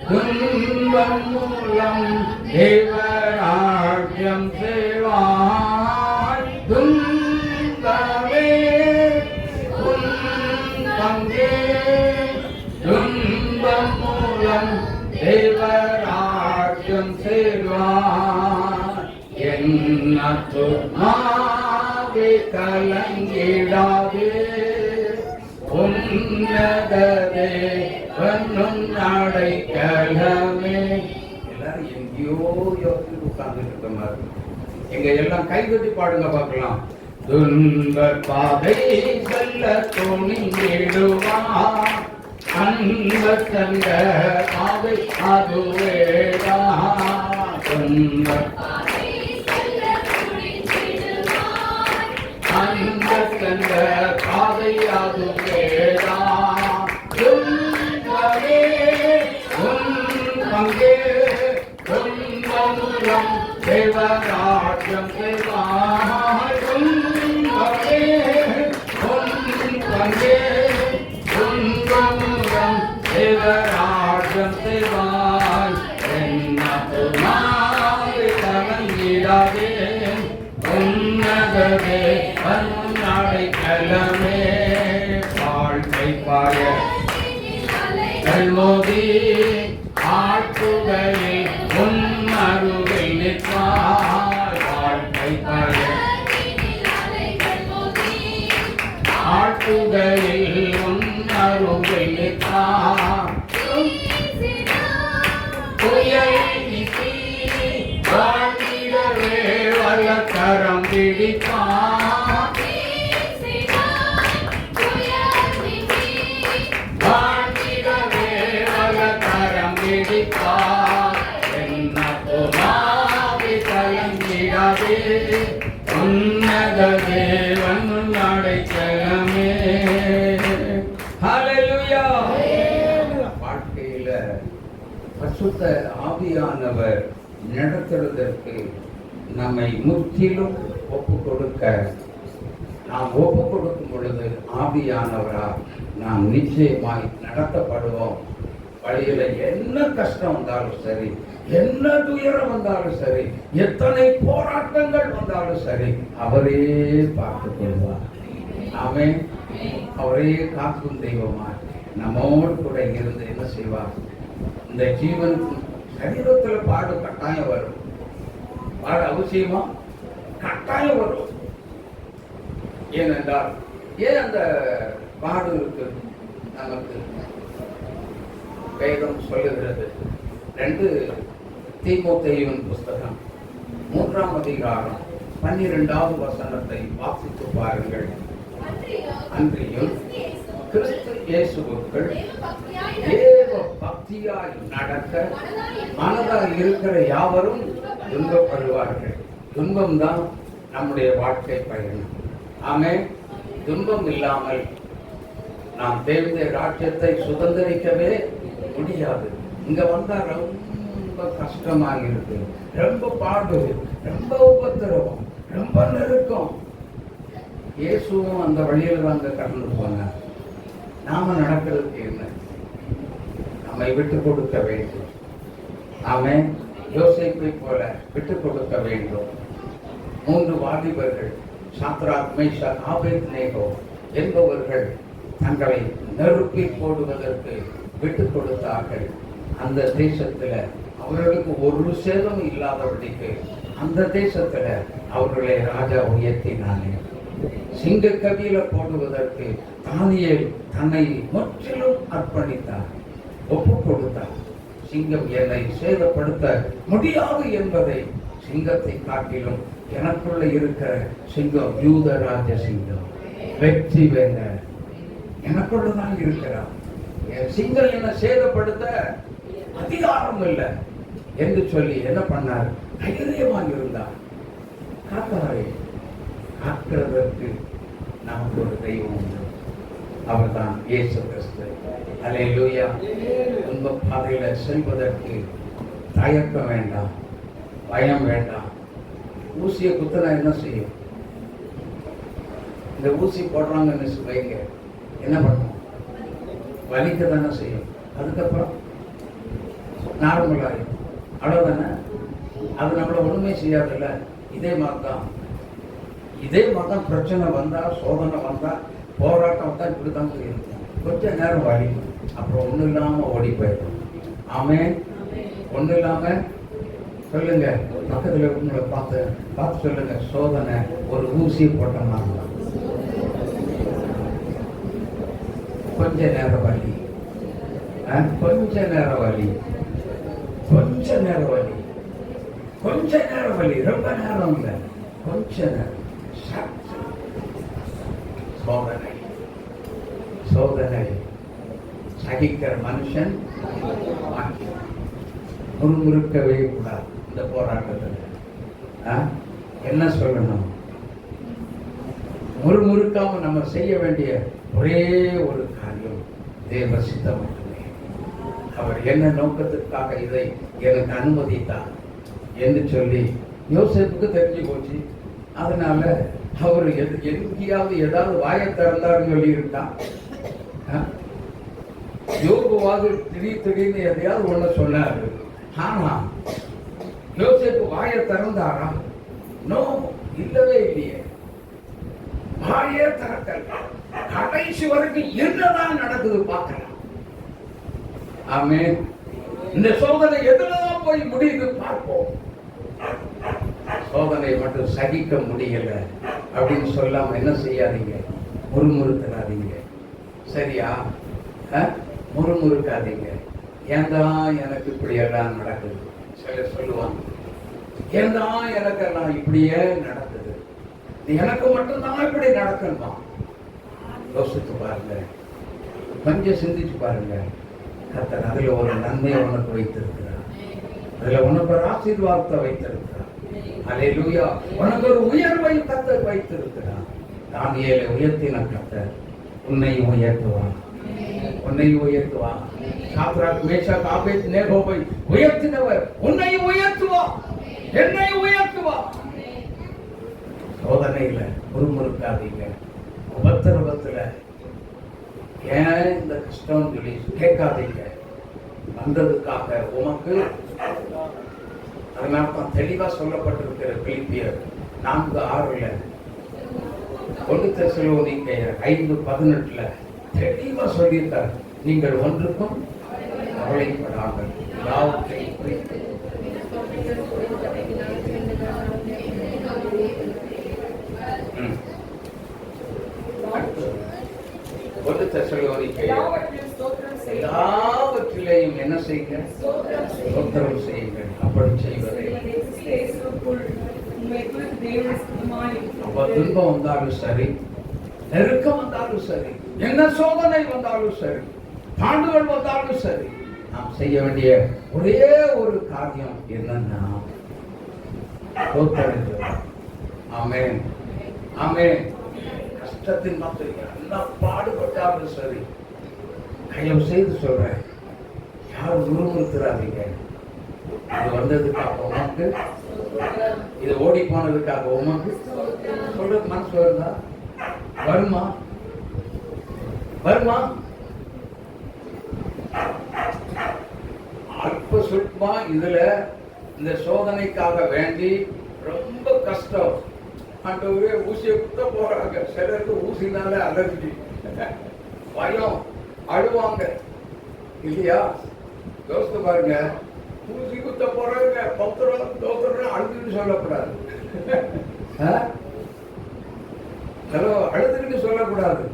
துன்பம் மூலம் தேவராஜ்யம் செய்வாய். துன்பமே உன் பங்கு, துன்பம் மூலம் தேவராஜ்யம் செய்வார். என்ன துன்மாவே கலங்கிடாதே, உன்னதரே வண்ணும் அடைக்கலமே. எல்லாரும் எங்கேயோ யோசிச்சு உட்கார்ந்துட்டு இருக்க மாதிரி. எங்க எல்லாம் கைகட்டி பாடுங்க பார்க்கலாம். துன்ப பாதை செல்ல துணிந்திடுவார், அன்பர் சென்ற பாதை அதுவேதான். துன்ப அன்பர் சென்ற பாதை அதுவேதான். துன்பமே உன் பங்கே, துன்பமுலம் தேவராஜ்யம் செய்வாய். துன்பமே உன் பங்கே, துன்பமுலம் தேவராஜ்யம் செய்வாய். என்ன துணாவை கலங்கிடாதே, உன்னதரே அடைக்கலமே. வாழ்க்கை பாய கல்மோதி ஆட்டுகையில் உன் அருகில் நிற்பாய். வாழ்க்கை பாய ஆட்டுகையில் உன் அருகில் நிற்பாய். புயல் வீசி வாழ்ந்திடவே வல்லக்கரம் பிடிப்பாய். வாழ்ந்திடவே வல்லக்கரம் பிடிப்பாய். என்ன துணாவை கலங்கிடாதே, உன்னத தேவன் அடைக்கலமே. ஹல்லேலூயா. வாழ்க்கையில பரிசுத்த ஆவியானவர் நடத்துவதற்கு நம்மை முற்றிலும் ஒப்பு கொடுக்க, நாம் ஒப்பு கொடுக்கும் பொழுது ஆவியானவரா நாம் நிச்சயமாய் நடத்தப்படுவோம். வழியில என்ன கஷ்டம் வந்தாலும் சரி, என்ன துயரம் வந்தாலும் சரி, எத்தனை போராட்டங்கள் வந்தாலும் சரி, அவரே பார்த்துக் கொள்வார். ஆமென். அவரே காக்கும் தெய்வமாய் நம்மோடு கூட இருந்து என்ன செய்வார்? இந்த ஜீவனுக்கு சரீரத்துல பாடு கட்டாயம் வரும். பாடு அவசியமா கட்டாயம் வரும். ஏனென்றால் ஏன் அந்த பாடு இருக்கு? நமக்கு வேதம் சொல்லுகிறது. 2 தீமோத்தேயுவின் புஸ்தகம் 3ஆம் அதிகாரம் 12வது வசனத்தை வாசித்து பாருங்கள். அன்றியும் கிறிஸ்து இயேசுவுக்குள் தேவ பக்தியாய் நடக்க மனதாய் இருக்கிற யாவரும் துன்பப்படுவார்கள். துன்பம் தான் நம்முடைய வாழ்க்கை பயணம். ஆமென். துன்பம் இல்லாமல் நாம் தேவனுடைய ராஜ்யத்தை சுதந்திரிக்கவே முடியாது. இங்க வந்தா ரொம்ப கஷ்டமாக இருக்கு, ரொம்ப பாடு, ரொம்ப உபத்திரவம், ரொம்ப நெருக்கம். இயேசுவும் அந்த வழியில் வந்து கடந்து போனார். நாம நடக்கிறதுக்கு என்ன? நம்மை விட்டு கொடுக்க வேண்டும். நாம யோசேப்பை போல விட்டு கொடுக்க வேண்டும். 3 வாலிபர்கள் சாத்ராக், மேஷாக், ஆபேத்நேகோ என்பவர்கள் தங்களை நெருப்பில் போடுவதற்கு விட்டு கொடுத்தார்கள். அந்த தேசத்துல அவர்களுக்கு ஒரு சேதம் இல்லாதபடிக்கு அந்த தேசத்துல அவர்களை ராஜா உயர்த்தினானே. சிங்க கவியில போடுவதற்கு தானியேல் தன்னை முற்றிலும் அர்ப்பணித்தார், ஒப்பு கொடுத்தார். சிங்கம் என்னை சேதப்படுத்த முடியாது என்பதை, சிங்கத்தை காட்டிலும் எனக்குள்ள இருக்கிற சிங்கம் யூத ராஜ சிங்கம், வெற்றி வேந்தர் எனக்குள்ளதான் இருக்கிறார். சிங்கம் என்ன சேதப்படுத்த அதிகாரம் இல்லை என்று சொல்லி என்ன பண்ணார்? தைரியமாக இருந்தார். காத்தாரை காக்கிறதற்கு நமக்கு ஒரு தெய்வம் உண்டு, அவர்தான் இயேசு கிறிஸ்து. அல்லேலூயா. உங்க பாதையில செல்வதற்கு தயக்கம் வேண்டாம், பயம் வேண்டாம். ஊசியை குத்தினா என்ன செய்யும்? இந்த ஊசி போடுறாங்கன்னு வைங்க, என்ன பண்ணும்? வலிக்க தானே செய்யும். அதுக்கப்புறம் நார்மலாகும், அவ்வளவுதானே. அது நம்மள ஒண்ணுமே செய்யாதுல்ல. இதே மாதிரிதான் பிரச்சனை வந்தா, சோதனை வந்தா, போராட்டம் வந்தா இப்படிதான் செய்யும். கொஞ்ச நேரம் வலி, அப்புறம் ஒண்ணு இல்லாம ஓடி போயிடும். ஆமென். ஒண்ணு இல்லாம சொல்லுங்க, பக்கத்துல உங்களை பார்த்து சொல்லுங்க, சோதனை ஒரு ஊசி போட்ட மாதிரி தான். கொஞ்ச நேரம் வலி, கொஞ்ச நேரம் வலி, கொஞ்ச நேரம் வலி, கொஞ்ச நேரம் வலி, ரொம்ப நேரம் இல்லை, கொஞ்ச நேரம். சோதனை சோதனை சகிக்கிற மனுஷன் முறுமுறுக்கவே கூடாது. இந்த போராட்டத்தில் என்ன சொல்லணும்? முறுமுறுக்காம நம்ம செய்ய வேண்டிய ஒரே ஒரு காரியம், தேவ சித்தம் மட்டுமே. அவர் என்ன நோக்கத்திற்காக இதை எனக்கு அனுமதித்தார் என்று சொல்லி யோசேப்புக்கு தெரிஞ்சு போச்சு. அதனால அவர் எங்கேயாவது ஏதாவது வாயை திறந்தாருன்னு சொல்லி இருக்கான். யோகுவாது திடீர்னு எதையாவது ஒண்ணு சொன்னாரு. ஆனா யோசேப்பு வாயை திறந்தாரா? நோ, இல்லவே இல்லையே. வாயே திறக்கல. கடைசி வரைக்கும் என்னதான் நடக்குது பார்க்கலாம். ஆமென். இந்த சோதனை எதுலதான் போய் முடியுது பார்ப்போம். சோதனை மட்டும் சகிக்க முடியல அப்படின்னு சொல்லாம என்ன செய்யாதீங்க? முறுமுறுக்காதீங்க. சரியா? முறுமுறுக்காதீங்க. ஏன்தான் எனக்கு இப்படி எல்லாம் நடக்குது? சிலர் சொல்லுவாங்க, ஏன்தான் எனக்கெல்லாம் இப்படியே நடக்குது, எனக்கு மட்டும்தான் இப்படி நடக்கணுமா? யோசிச்சு பாருங்க, கொஞ்சம் சிந்திச்சு பாருங்க. கர்த்தர் அதுல ஒரு நன்மையை உனக்கு வைத்திருக்கிறார், அதுல உனக்கு ஒரு ஆசீர்வாதத்தை வைத்திருக்கிறார். அல்லேலூயா. உனக்கு ஒரு உயர்வை கர்த்தர் வைத்திருக்கிறார். தானியேலை உயர்த்தின கர்த்தர் உன்னை உயர்த்துவார், உன்னை உயர்த்துவார். சாத்ராக், மேஷாக், ஆபேத்நேகோவை உயர்த்தினவர் உன்னை உயர்த்துவார், என்னை உயர்த்துவார். சோதனையில முறுமுறுக்காதீங்க. உபத்திரவத்துல ஏன் இந்த கஷ்டம் சொல்லி கேட்காதீங்க. வந்ததுக்காக உமக்கு, அதனால தான் தெளிவா சொல்லப்பட்டிருக்கிற பிலிப்பியர் 4:6, 1 தெசலோனிக்கேயர் 5:18 தெளிவா சொல்லியிருக்கார். நீங்கள் ஒன்றுக்கும் கவலைப்படாமல் எல்லாவற்றையும் குறித்து எல்லாவற்றிலையும் என்ன செய்யுங்க? ஸ்தோத்திரம் செய்யுங்கள். அப்படி செய்வதை துன்பம் வந்தாலும் சரி, நெருக்கம் வந்தாலும் சரி, என்ன சோதனை வந்தாலும் சரி, பாண்டுகள் வந்தாலும் சரி, நாம் செய்ய வேண்டிய ஒரே ஒரு காரியம் என்னன்னா ஸ்தோத்திரம். ஆமென், ஆமென். கஷ்டத்தின் மக்கள் என்ன பாடுபட்டாலும் சரி, தயவு செய்து சொல்றேன், யாரும் முறுமுறுத்துறாதீங்க. இது வந்ததுக்காக உமக்கு, இது ஓடி போனதுக்காக உமக்கு சொல்றது மனசு வருதா? வருமா? வருமா? அல்ப சுல்பமா இதுல இந்த சோதனைக்காக வேண்டி ரொம்ப கஷ்டம், ஆண்டவரே ஊசியை குத்த போறாங்க. சிலருக்கு ஊசினால அலர்ஜி, பயம், அழுவாங்க இல்லையா? யோசித்து பாருங்க. ஊசி குத்த போறாங்க, பத்திரம் தோத்திரம் அழுதுன்னு சொல்லக்கூடாது. ஹலோ, அழுதுன்னு சொல்லக்கூடாது.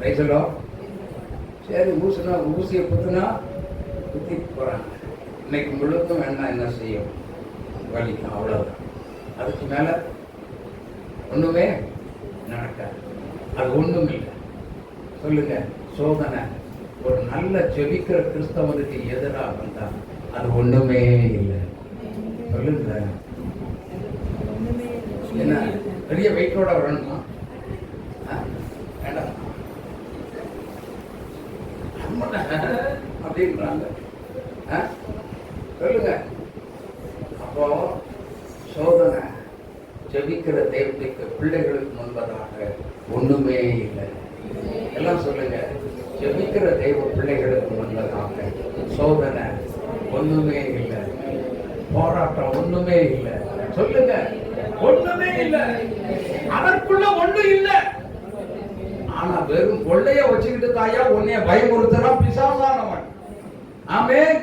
ரைசலோ சரி, ஊசியை குத்துனா குத்தி போறாங்க. இன்னைக்கு முழுக்கும் வேணா என்ன செய்யும்? வலிக்கும், அவ்வளவுதான். அதுக்கு மேல ஒண்ணுமே நடக்காது. அது ஒண்ணும் இல்லை. சொல்லுங்க, சோதனை ஒரு நல்ல ஜெபிக்கிற கிறிஸ்தவனுக்கு எதிராக வந்தா அது ஒண்ணுமே இல்லை. சொல்லுங்க, என்ன பெரிய வெயிட்டோட வரணுமா? வேண்டாம் அப்படின்றாங்க. சொல்லுங்க. அப்போ சோதனை ஜெபிக்கிற தேவனுக்கு பிள்ளைகளுக்கு முன்பதாக ஒண்ணுமே இல்லை. எல்லாம் சொல்லுங்க, ஜெபிக்கிற தெய்வ பிள்ளைகளுக்கு முன்பதாக சோதனை ஒண்ணுமே இல்லை, போராட்டம் ஒண்ணுமே இல்லை. சொல்லுங்க, ஒண்ணுமே இல்லை. அதற்குள்ள ஒண்ணு இல்லை. ஆனா வெறும் கொள்ளைய வச்சுக்கிட்டு தாயா உன்னைய பயமுறுத்தா பிசாசானவன். ஆமென்.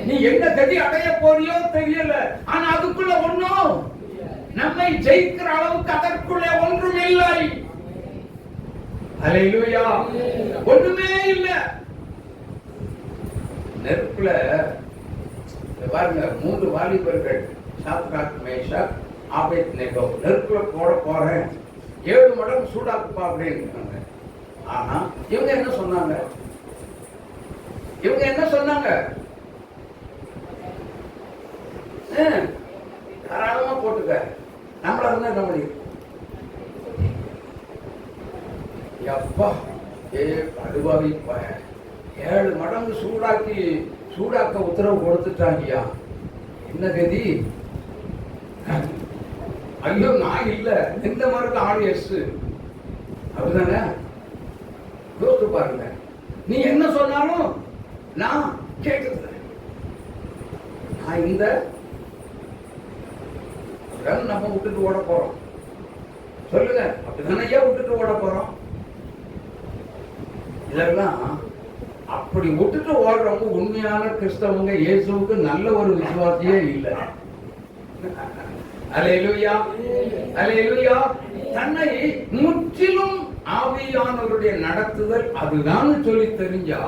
நீ என்ன கதி அடைய போறியோ தெரியல. ஆனா அதுக்குள்ள ஒண்ணும் நம்மை ஜெயிக்கிற அளவுக்கு அதற்குள்ளே ஒன்றும் இல்லை. அல்லேலூயா. ஒண்ணுமே இல்லை. நெருப்புல பாருங்க, 3 வாலிபர்கள் சாத்ராக், மேஷாக், ஆபேத்நேகோ நெருப்புல போட போறேன், 7 மடங்கு சூடாக்குப்பா அப்படின்னு. ஆனா இவங்க என்ன சொன்னாங்க? தாராளமா போட்டுக்க, நம்மள இருந்தா என்ன முடியும்? அப்பா அடுவாவி 7 மடங்கு சூடாக்க உத்தரவு கொடுத்துட்டாங்கயா. என்ன கதி? ஐயோ, நான் இல்ல, இந்த மாதிரி ஆடியன்ஸ் அப்படிதானே? யோசித்து பாருங்க. நீ என்ன சொன்னாலும் நான் கேட்கல. நான் இந்த நம்ம விட்டுட்டு ஓட போறோம். சொல்லுங்க, அப்படிதானே விட்டுட்டு ஓட போறோம்? இதெல்லாம் அப்படி விட்டுட்டு ஓடுறவங்க உண்மையான கிறிஸ்தவங்க. இயேசுவுக்கு நல்ல ஒரு விசுவாசியே இல்லை. அல்லேலூயா, அல்லேலூயா. தன்னை முற்றிலும் ஆவியானவருடைய நடத்துதல் அதுதான் சொல்லி தெரிஞ்சா,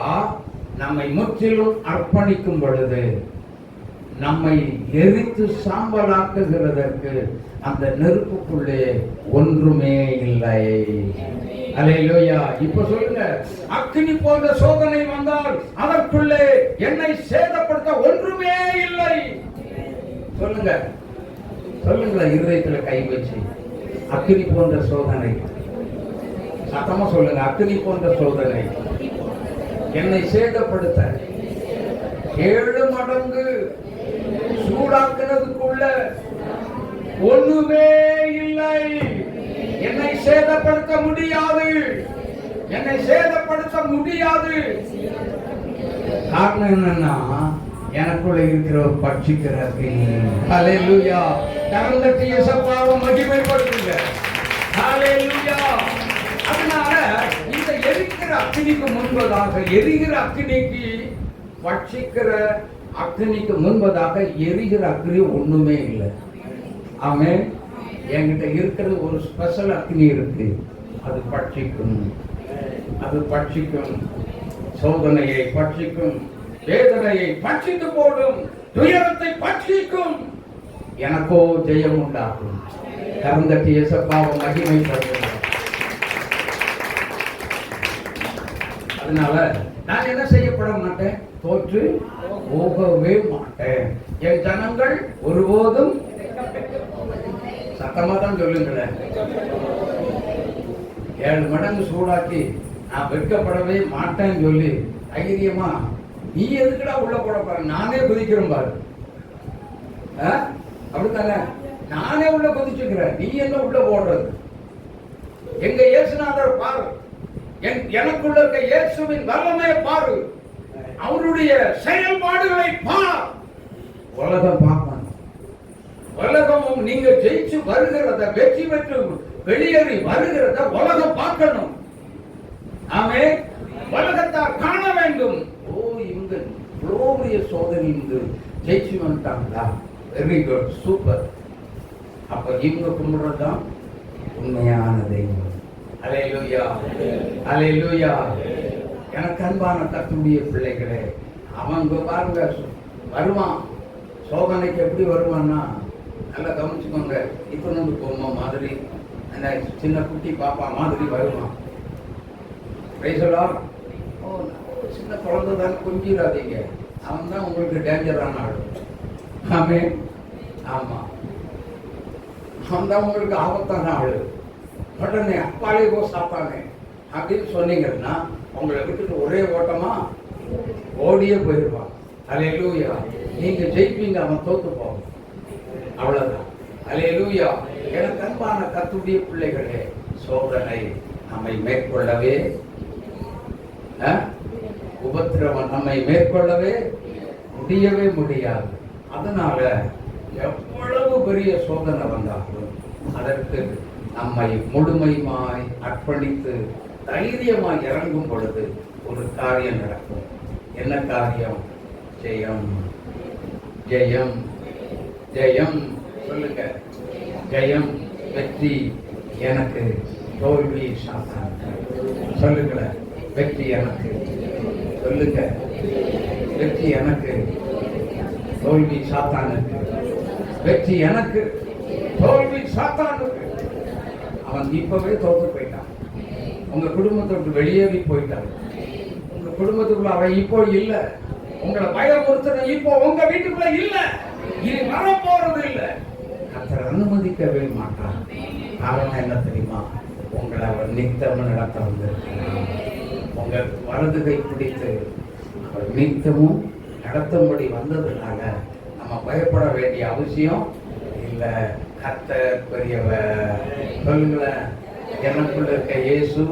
நம்மை முற்றிலும் அர்ப்பணிக்கும் பொழுது நம்மை எரித்து சாம்பலாக்குகிறதற்கு அந்த நெருப்புக்குள்ளே ஒன்றுமே இல்லை. அல்லேலூயா. இப்ப சொல்லுங்க, அக்கினி போன்ற சோதனை வந்தால் அதற்குள்ளே என்னை சேதப்படுத்த ஒன்றுமே இல்லை. சொல்லுங்க, சொல்லுங்க, இருதயத்துல கை வச்சு. அக்கினி போன்ற சோதனை, சத்தமா சொல்லுங்க, அக்கினி போன்ற சோதனை என்னை சேதப்படுத்த 7 மடங்கு சூடாக்குறதுக்குள்ள ஒண்ணுமே இல்லை. என்னை சேதப்படுத்த முடியாது, என்னை சேதப்படுத்த முடியாது. காரணம் என்னன்னா, எனக்குள்ள இருக்கிற ஒரு பட்சிக்கிற அக்கினி. ஹல்லேலூயா. கரந்தட்டி இயேசுவை மகிமைப்படுத்துங்க. ஹல்லேலூயா. அதனால இந்த எரிக்கிற அக்கினிக்கு முன்பதாக, எரிகிற அக்கினிக்கு, பட்சிக்கிற அக்கினிக்கு முன்பதாக எரிகிற அக்கினி ஒண்ணுமே இல்லை. ஆமென். என்கிட்ட இருக்கிறது ஒரு ஸ்பெஷல் அக்னி இருக்கு. அது பட்சிக்கும், அது பட்சிக்கும், சோதனையை பட்சிக்கும், வேதனையை பட்சித்து போடும், துயரத்தை பட்சிக்கும். எனக்கோ ஜெயம் உண்டாகும். கரந்தட்டி இயேசுவை மகிமைப்படுத்துங்க. அதனால நான் என்ன செய்யப்பட மாட்டேன்? தோற்று போகவே மாட்டேன். என் ஜனங்கள் ஒருபோதும், சத்தமா தான் சொல்லுங்களேன், 7 மடங்கு சூடாக்கி நான் வெட்கப்படவே மாட்டேன்னு சொல்லி தைரியமா, நீ எதுக்குடா உள்ள போட பாரு, நானே குதிக்கிறேன் பாரு. அப்படித்தானே? நானே உள்ள குதிச்சுக்கிறேன், நீ என்ன உள்ள போடுறது? எங்க இயேசுநாதர் பாரு, எனக்குள்ள இருக்க இயேசுவின் வல்லமை பாரு, அவருடைய செயல்பாடுகளை பார். உலகம் பார்க்கணும், உலகமும் நீங்க ஜெயிச்சு வருகிறத, வெற்றி பெற்று வெளியேறி வருகிறத உலகம் பார்க்கணும். ஆமே, உலகத்தார் காண வேண்டும். ஓ, இவங்க இவ்வளவு சோதனை இருந்து ஜெயிச்சு வந்துட்டாங்களா, வெரி குட், சூப்பர். அப்ப இவங்க கும்பிடுறதுதான் உண்மையான தெய்வம். அல்லேலூயா, அல்லேலூயா. எனக்கு அன்பான கர்த்தருடைய பிள்ளைகளே, அவங்க பாருங்க வருவான், சோதனைக்கு எப்படி வருவான்னா நல்லா கவனிச்சுக்கோங்க. இப்போ நம்ம பொம்மை மாதிரி, அந்த சின்ன குட்டி பாப்பா மாதிரி வருவான். ஓ, சின்ன குழந்தை தான், கொஞ்சிடாதீங்க, அவன் தான் உங்களுக்கு டேஞ்சரான ஆள். ஆமே, ஆமா, அவன் தான் உங்களுக்கு ஆபத்தான ஆளு. உடனே அப்பாலே போ சாப்பானே அப்படின்னு சொன்னீங்கன்னா உங்களை விட்டுட்டு ஒரே ஓட்டமா ஓடியே போயிடுவான். அல்லேலூயா. நீங்க ஜெயிப்பீங்க, அவன் தோத்து போவான், அவ்வளவுதான். அல்லேலூயா. எனக்கு அன்பான கர்த்தருடைய பிள்ளைகளே, சோதனை நம்மை மேற்கொள்ளவே, உபத்திரவம் நம்மை மேற்கொள்ளவே முடியவே முடியாது. அதனால எவ்வளவு பெரிய சோதனை வந்தாலும் அதற்கு நம்மை முழுமையாய் அர்ப்பணித்து தைரியமாய் இறங்கும் பொழுது ஒரு காரியம் நடக்கும். என்ன காரியம்? ஜெயம், ஜெயம், ஜெயம். சொல்லுங்க, ஜெயம், வெற்றி எனக்கு, தோல்வி சாத்தான். சொல்லுங்களேன், வெற்றி எனக்கு. சொல்லுங்க, வெற்றி எனக்கு, தோல்வி சாத்தானுக்கு. வெற்றி எனக்கு, தோல்வி சாத்தானுக்கு. அவன் இப்பவே தோற்று போயிட்டான். உங்க குடும்பத்தை விட்டு வெளியேறி போயிட்டான். உங்க குடும்பத்துக்குள்ள அவன் இப்போ இல்ல. உங்களை பயமுறுத்துற இப்போ உங்க வீட்டுக்குள்ள இல்ல, இனி வர போறது இல்ல. கர்த்தர் அனுமதிக்கவே மாட்டான். காரணம் என்ன தெரியுமா? உங்களை அவர் நித்தமும் நடத்த வந்திருக்கிறார். உங்க வலது கை பிடித்து அவர் நித்தமும் நடத்தும்படி வந்ததுனால நம்ம பயப்பட வேண்டிய அவசியம் இல்லை. கர்த்தர் பெரியவர். சொல்லுங்களேன், எனக்குள்ள இருக்க இயேசு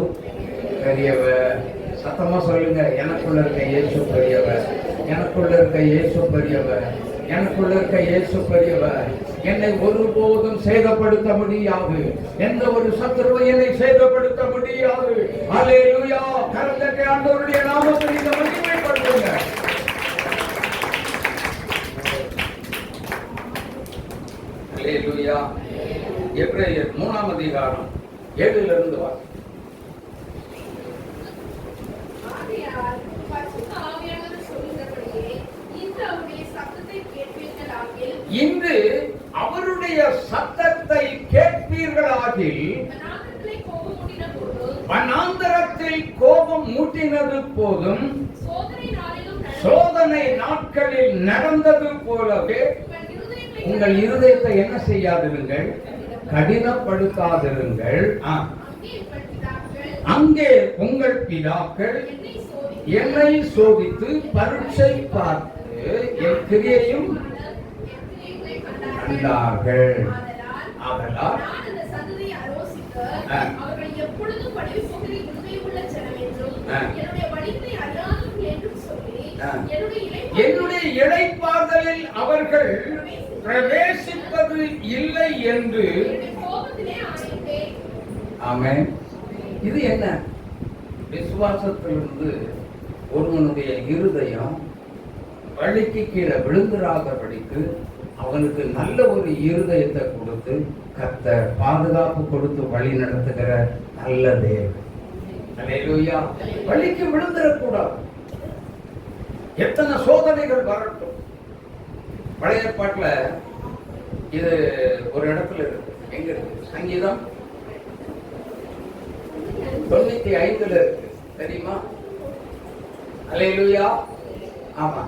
பெரியவர். சத்தமா சொல்லுங்க, எனக்குள்ள இருக்க இயேசு பெரியவர், எனக்குள்ள இருக்க இயேசு பெரியவர், எனக்குள்ள இருக்க இயேசு பெரியவர். என்னை ஒருபோதும் சேதப்படுத்த முடியாது. எந்த ஒரு சத்துருவை என்னை சேதப்படுத்த முடியாது. அல்லேலூயா. கர்த்தருடைய ஆண்டவருடைய நாமத்தை நீங்க மகிமைப்படுத்துங்க. அல்லேலூயா. எபிரேயர் 3ஆம் அதிகாரம் 7 இருந்து வாசி. இன்று அவருடைய சத்தத்தை கேட்பீர்களாகில் வனாந்தரத்தில் கோபம் மூட்டினது போதும் சோதனை நாட்களில் நடந்தது போலவே உங்கள் இருதயத்தை என்ன செய்யாதிருங்கள், கடினப்படுத்தாதிருங்கள். அங்கே உங்கள் பிதாக்கள் என்னை சோதித்து பரீட்சை பார்த்து என் கிரியையும் கண்டார்கள். ஆதலால் என்னுடைய இளைப்பாறுதலில் அவர்கள் பிரவேசிப்பது இல்லை என்று. ஆமென். இது என்ன? விசுவாசத்திலிருந்து ஒருவனுடைய இருதயம் வழிக்கு கீழே விழுந்துராதபடிக்கு அவனுக்கு நல்ல ஒரு இருதயத்தை கொடுத்து கர்த்தர் பாதுகாப்பு கொடுத்து வழி நடத்துகிற நல்ல தேவன். அல்லேலூயா. வழிக்கு விழுந்துடக்கூடாது. எத்தனை சோதனைகள் வரட்டும். பழைய ஏற்பாட்டுல இது ஒரு இடத்துல இருக்கு. எங்க இருக்கு? சங்கீதம் 95 இருக்கு, தெரியுமா? அல்லேலூயா. ஆமா,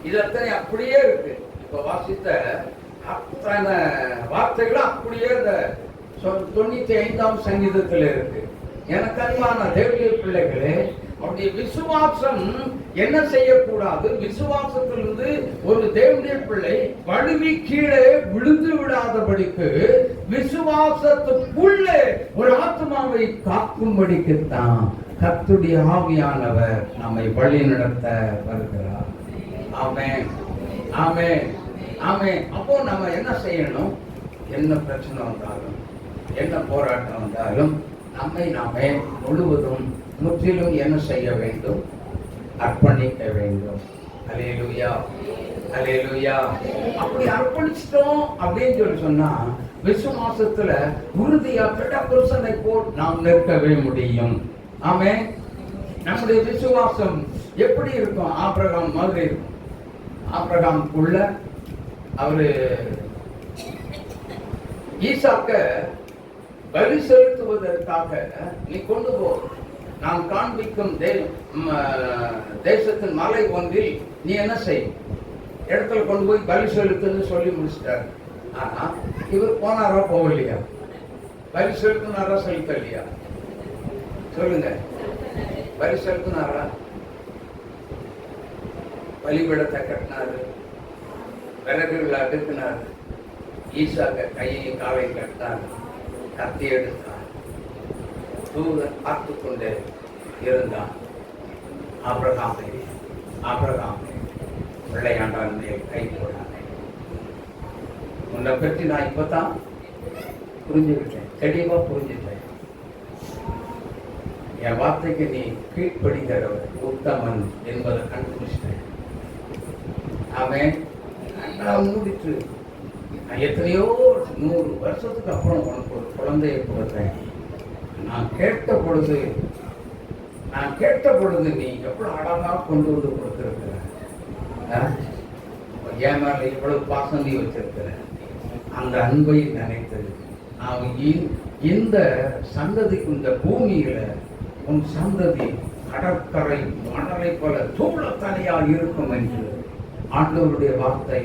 இது அத்தனை அப்படியே இருக்கு. இப்ப வாசித்த அத்தனை வார்த்தைகளும் அப்படியே இந்த 95ஆம் சங்கீதத்தில் இருக்கு. எனக்கு அன்பான தேவனுடைய பிள்ளைகளே, அவருடைய விசுவாசம் என்ன செய்யக்கூடாது? விசுவாசத்திலிருந்து ஒரு தேவனுடைய பிள்ளை வழுவி கீழே விழுந்து விடாதபடிக்கு விசுவாசத்துக்குள்ளே ஒரு ஆத்மாவை காக்கும்படிக்குத்தான் கர்த்தருடைய ஆவியானவர் நம்மை வழி நடத்த வருகிறார். ஆமென், ஆமென், ஆமே. அப்போ நம்ம என்ன செய்யணும்? என்ன பிரச்சனை வந்தாலும், என்ன போராட்டம் வந்தாலும், நம்மை நாமே முழுவதும் முற்றிலும் என்ன செய்ய வேண்டும்? அர்ப்பணிக்க வேண்டும். அல்லேலூயா, அல்லேலூயா. அப்படி அர்ப்பணிச்சிட்டோம் அப்படின்னு சொல்லி சொன்னா, விசுவாசத்துல உறுதியா பெட்ட புருஷனை போல் நாம் நிற்கவே முடியும். ஆமே. நம்முடைய விசுவாசம் எப்படி இருக்கும்? ஆபிரகாம் மாதிரி இருக்கும். ஆபிரகாமுக்குள்ள அவரு ஈசாக்க பலி செலுத்துவதற்காக நீ கொண்டு போ, நாம் காண்பிக்கும் தேசத்தின் மலை ஒன்றில் நீ என்ன செய், இடத்துல கொண்டு போய் பலி செலுத்துன்னு சொல்லி முடிச்சிட்டாரு. ஆனா இவர் போனாரா போகலையா? பலி செலுத்தினாரா செலுத்தலையா? சொல்லுங்க. பலி செலுத்தினாரா? பலிபீடத்தை கட்டினாரு, விறகுகளை அடுக்கினாரு, ஈசாக்க கையை காலை கட்டினார், கத்தி எடுத்தார், தூதன் பார்த்து கொண்டு இருந்தான். ஆபிரகாமை பிள்ளையாண்டான் மேல் கை போடானே. உன்னை பற்றி நான் இப்பதான் புரிஞ்சுக்கிட்டேன், தெளிவா புரிஞ்சுட்டேன். என் வார்த்தைக்கு நீ கீழ்ப்படுகிறவர் உத்தமன் என்பதை கண்டுபிடிச்சிட்டேன். அவன் மூடிட்டு நான் எத்தனையோ 100 வருஷத்துக்கு அப்புறம் உனக்கு ஒரு குழந்தையை கொடுத்தேன். நான் கேட்ட பொழுது நீ எவ்வளவு அழகா கொண்டு வந்து கொடுத்திருக்கிற, என் மேல இவ்வளவு பாசம் நீ வச்சிருக்கிற, அந்த அன்பை நினைத்தது நான் இந்த சந்ததிக்கு, இந்த பூமியில உன் சந்ததி கடற்கரை மணலை போல தூளத்தனையாக இருக்கும் என்று ஆண்டவருடைய வார்த்தை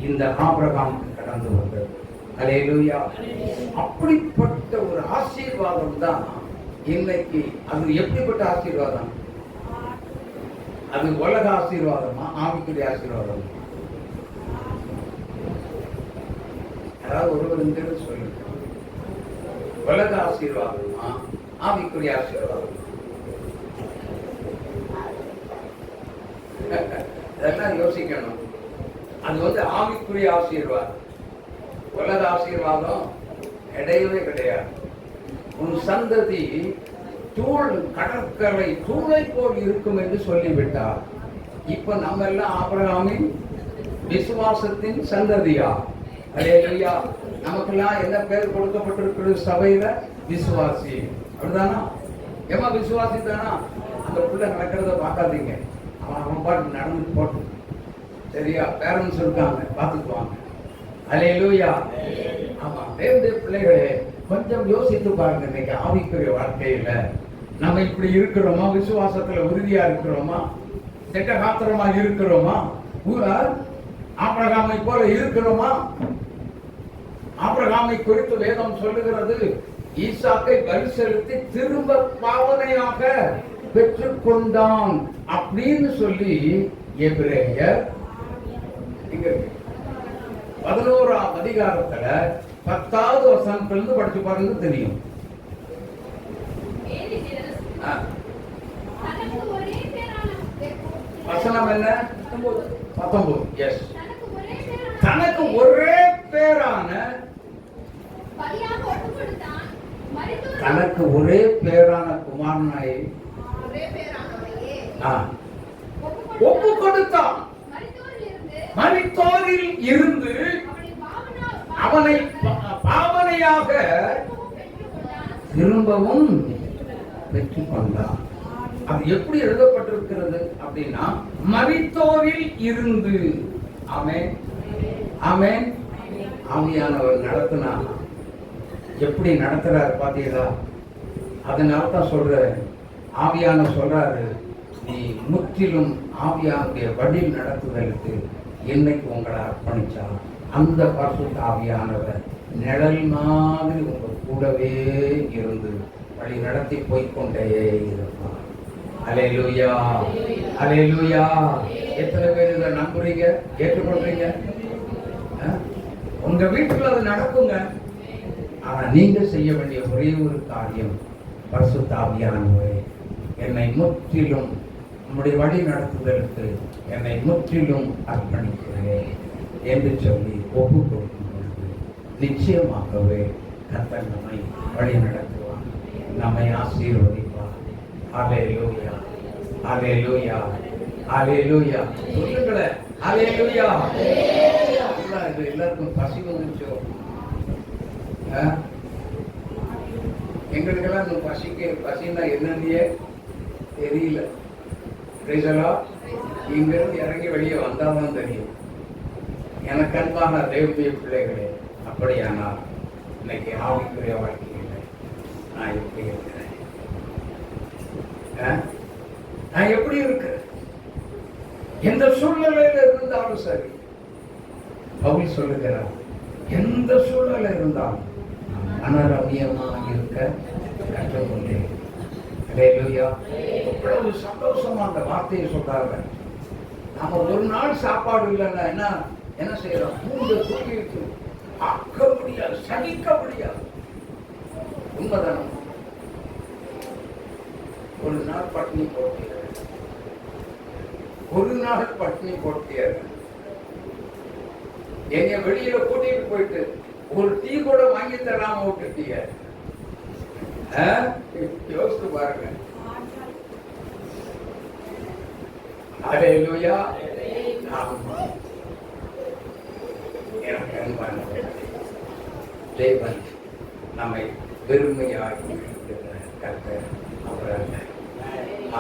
இந்த ஆபிரகாமுக்கு கடந்து வந்தது. அல்லேலூயா. அப்படிப்பட்ட ஒரு ஆசீர்வாதம் தான் இன்னைக்கு. அது எப்படிப்பட்ட ஆசீர்வாதம்? அது உலக ஆசீர்வாதமா, ஆவிக்குரிய ஆசீர்வாதமா? யாராவது ஒருவர் இந்த சொல்லுங்க. உலக ஆசீர்வாதமா, ஆவிக்குரிய ஆசீர்வாதமா? இதெல்லாம் யோசிக்கணும். அது ஆவிக்குரிய ஆசீர்வாதம். உலக ஆசீர்வாதம் கிடையவே கிடையாது. உன் சந்ததி கடற்கரை தூளை போல் இருக்கும் என்று சொல்லிவிட்டார். இப்ப நம்ம எல்லாம் ஆபிரகாமின் விசுவாசத்தின் சந்ததியா? அல்லேலூயா. நமக்கெல்லாம் என்ன பேர் கொடுக்கப்பட்டிருக்கிறது சபையில? விசுவாசி. அப்படிதானா? ஏமா விசுவாசி தானா? அந்த பிள்ளை நடக்கிறத பார்க்காதீங்க, அவன் பாட்டு நடந்து போட்டு, சரியா? பேரண்ட்ஸ் இருக்காங்க, பார்த்துக்குவாங்க. அல்லேலூயா. ஆமா, தேவனுடைய பிள்ளைகளே, கொஞ்சம் யோசித்து பாருங்க. இன்னைக்கு ஆவிக்குரிய வாழ்க்கையில நம்ம இப்படி இருக்கிறோமா? விசுவாசத்துல உறுதியா இருக்கிறோமா? திட்டகாத்திரமா இருக்கிறோமா? ஆபிரகாமை போல இருக்கிறோமா? ஆபிரகாமை குறித்து வேதம் சொல்லுகிறது, ஈசாக்கை பலி செலுத்தி திரும்ப பாவனையாக பெற்றுக்கொண்டான் அப்படின்னு சொல்லி எபிரேயர் 11ஆம் அதிகாரத்துல 10வது வசனத்திலிருந்து படிச்சு பாருங்க, தெரியும். வசனம் என்ன? 19. எஸ். தனக்கு ஒரே பேரான குமாரனை ஒப்பு கொடுத்தான். மரித்தோரில் இருந்து அவனை பாவனையாக திரும்பவும் பெற்றுக் கொண்டான். அது எப்படி எழுதப்பட்டிருக்கிறது அப்படின்னா, மரித்தோரில் இருந்து. ஆமென், ஆமென். ஆவியானவர் நடத்தினா எப்படி நடத்துறாரு பாத்தீங்களா? அதனால தான் சொல்றேன், ஆவியானவர் சொல்றாரு, நீ முற்றிலும் ஆவியானுடைய வழி நடத்துதலுக்கு என்னைக்கு உங்களை அர்ப்பணிச்சா, அந்த பரிசுத்த ஆவியானவர் நிழல் மாதிரி உங்க கூடவே இருந்து வழி நடத்தி போய்கொண்டே இருப்பார். அல்லேலூயா, அல்லேலூயா. எத்தனை பேர் இதை நம்புறீங்க, ஏற்றுக்கொள்றீங்க? உங்க வீட்டுல அது நடக்குங்க. ஆனா நீங்க செய்ய வேண்டிய ஒரே ஒரு காரியம், பரிசுத்த ஆவியானவரே என்னை முற்றிலும் உம்முடைய வழி நடத்துதலுக்கு என்னை முற்றிலும் அர்ப்பணிக்கிறேன் என்று சொல்லி ஒப்பு கொடுக்கும் பொழுது நிச்சயமாகவே கர்த்தர் நம்மை வழி நடத்துவார், நம்மை ஆசீர்வதிப்பார். ஹல்லேலூயா, ஹல்லேலூயா, ஹல்லேலூயா. சொல்லுங்களேன், ஹல்லேலூயா. எல்லாருக்கும் பசி வந்துச்சோ? எங்களுக்கெல்லாம் இந்த பசின்னா என்னன்னே தெரியல. இங்கிருந்து இறங்கி வெளியே வந்தால்தான் தெரியும். எனக்கு அன்பான தேவனுடைய பிள்ளைகளே, அப்படியானால் இன்னைக்கு ஆவிக்குரிய வாழ்க்கையில் நான் எப்படி இருக்கிறேன்? நான் எப்படி இருக்கிறேன்? எந்த சூழ்நிலையில இருந்தாலும் சரி, பவுல் சொல்லுகிறார், எந்த சூழ்நிலை இருந்தாலும் மனரமியமாக இருக்க கற்றுக்கொண்டேன். ஹல்லேலூயா. எவ்வளவு சந்தோஷமா அந்த வார்த்தையை சொல்றாங்க. நாம ஒரு நாள் சாப்பாடு இல்லைன்னா என்ன செய்யறோம்? மூன்று தூக்கிட்டு ஆக்க முடியாது, சகிக்க முடியாது. உண்மைதான? ஒரு நாள் பட்டினி போட்டியது, ஒரு நாள் பட்டினி போட்டியது. எங்க வெளியில கூட்டிட்டு போயிட்டு ஒரு டீ கூட வாங்கி தராம விட்டுட்டீங்க. யோசித்து பாருங்க. ஹல்லேலூயா. எனக்கு அன்பான தேவன் நம்மை பெருமையாகி கர்த்தர் அவர்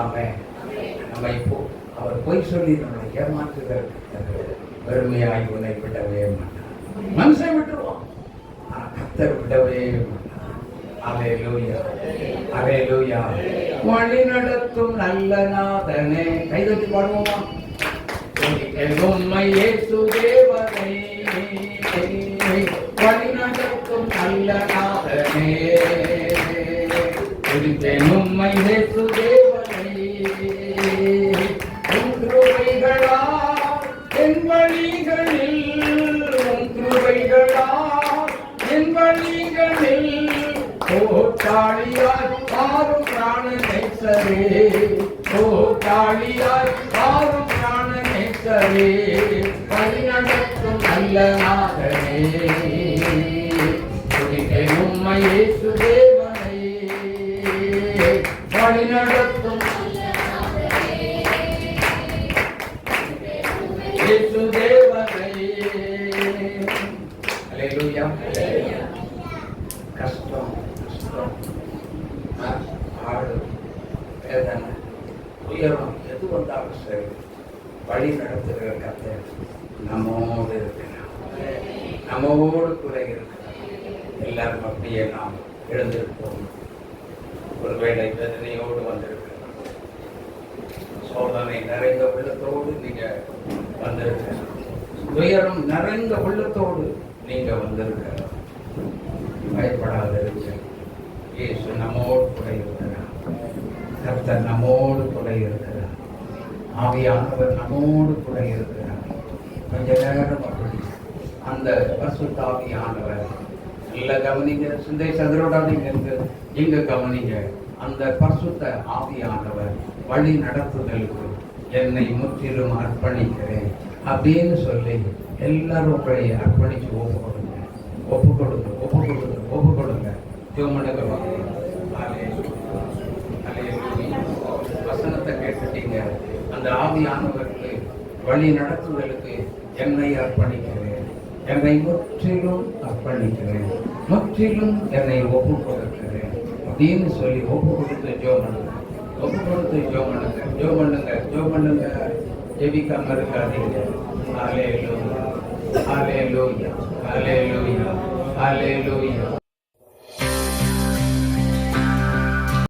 ஆமென். நம்மை அவர் பொய் சொல்லி நம்மளை ஏமாற்றுவதற்கு பெருமையாகி உன்னை விடவே மாட்டார். மனுஷன் விட்டுருவான், ஆனா கர்த்தர் விடவே மாட்டார். ஹல்லேலூயா, ஹல்லேலூயா. வழி நடத்தும் நல்ல நாதனே. கைதட்டி பாடுவோமா? உம்மை இயேசு தேவனே, வழி நடத்தும் நல்ல நாதனே. உம்மை இயேசு தேவனே, உன் கிருபைகளா என் வழிகளில், உன் கிருபைகளா என் வழிகளில். ஓட்டாளியாய் மாறும் பிராண நேசரே, ஓட்டாளியாய் மாறும் பிராண நேசரே. வழி நடத்தும் நல்ல நாதனே, உம்மை இயேசு தேவனே, வழி நடத்தும் இயேசு தேவனே. ஹல்லேலூயா. கஷ்டம், ஆடு, வேதனை, உயரம் எது வந்தாலும் சரி, வழி நடத்துகிற கர்த்தர் நம்மோடு இருக்கிறார், நம்மோடு கூட இருக்கிறார். எல்லாரும் அப்படியே நாம் எழுந்திருப்போம். ஒருவேளை வேதனையோடு வந்திருக்கிறோம், சோதனை நிறைந்த உள்ளத்தோடு நீங்க வந்திருக்கிறோம், உயரம் நிறைந்த உள்ளத்தோடு நீங்க வந்திருக்கிறோம். பயப்படாதிருங்க. இயேசு நம்மோடு கூட இருக்கிறார், கர்த்தர் நம்மோடு கூட இருக்கிறார், ஆவியானவர் நம்மோடு கூட இருக்கிறார். கொஞ்ச நேரம் அப்படி அந்த பரிசுத்த ஆவியானவர் நல்ல கவனிங்க. சிந்தை சதுரோடாதீங்க, இங்க கவனிங்க. அந்த பரிசுத்த ஆவியானவர் வழி நடத்துதலுக்கு என்னை முற்றிலும் அர்ப்பணிக்கிறேன் அப்படின்னு சொல்லி எல்லாரும் போய் அர்ப்பணிச்சு ஒப்பு கொடுங்க, ஒப்பு கொடுங்க, ஒப்பு கொடுங்க, ஒப்பு கொடுங்க. வசனத்தை கேட்டுட்டீங்க. அந்த ஆவியானவருக்கு வழி நடத்துதலுக்கு என்னை அர்ப்பணிக்கிறேன், என்னை முற்றிலும் அர்ப்பணிக்கிறேன், முற்றிலும் என்னை ஒப்பு கொடுக்கிறேன் அப்படின்னு சொல்லி ஒப்பு கொடுத்து ஜெபம் பண்ணுங்க, ஒப்பு கொடுத்து ஜெபம் பண்ணுங்க, ஜெபம் பண்ணுங்க, ஜெபம் பண்ணுங்க. ஜெபிக்காம இருக்காதீங்க. ஹல்லேலூயா, ஹல்லேலூயா, ஹல்லேலூயா, ஹல்லேலூயா.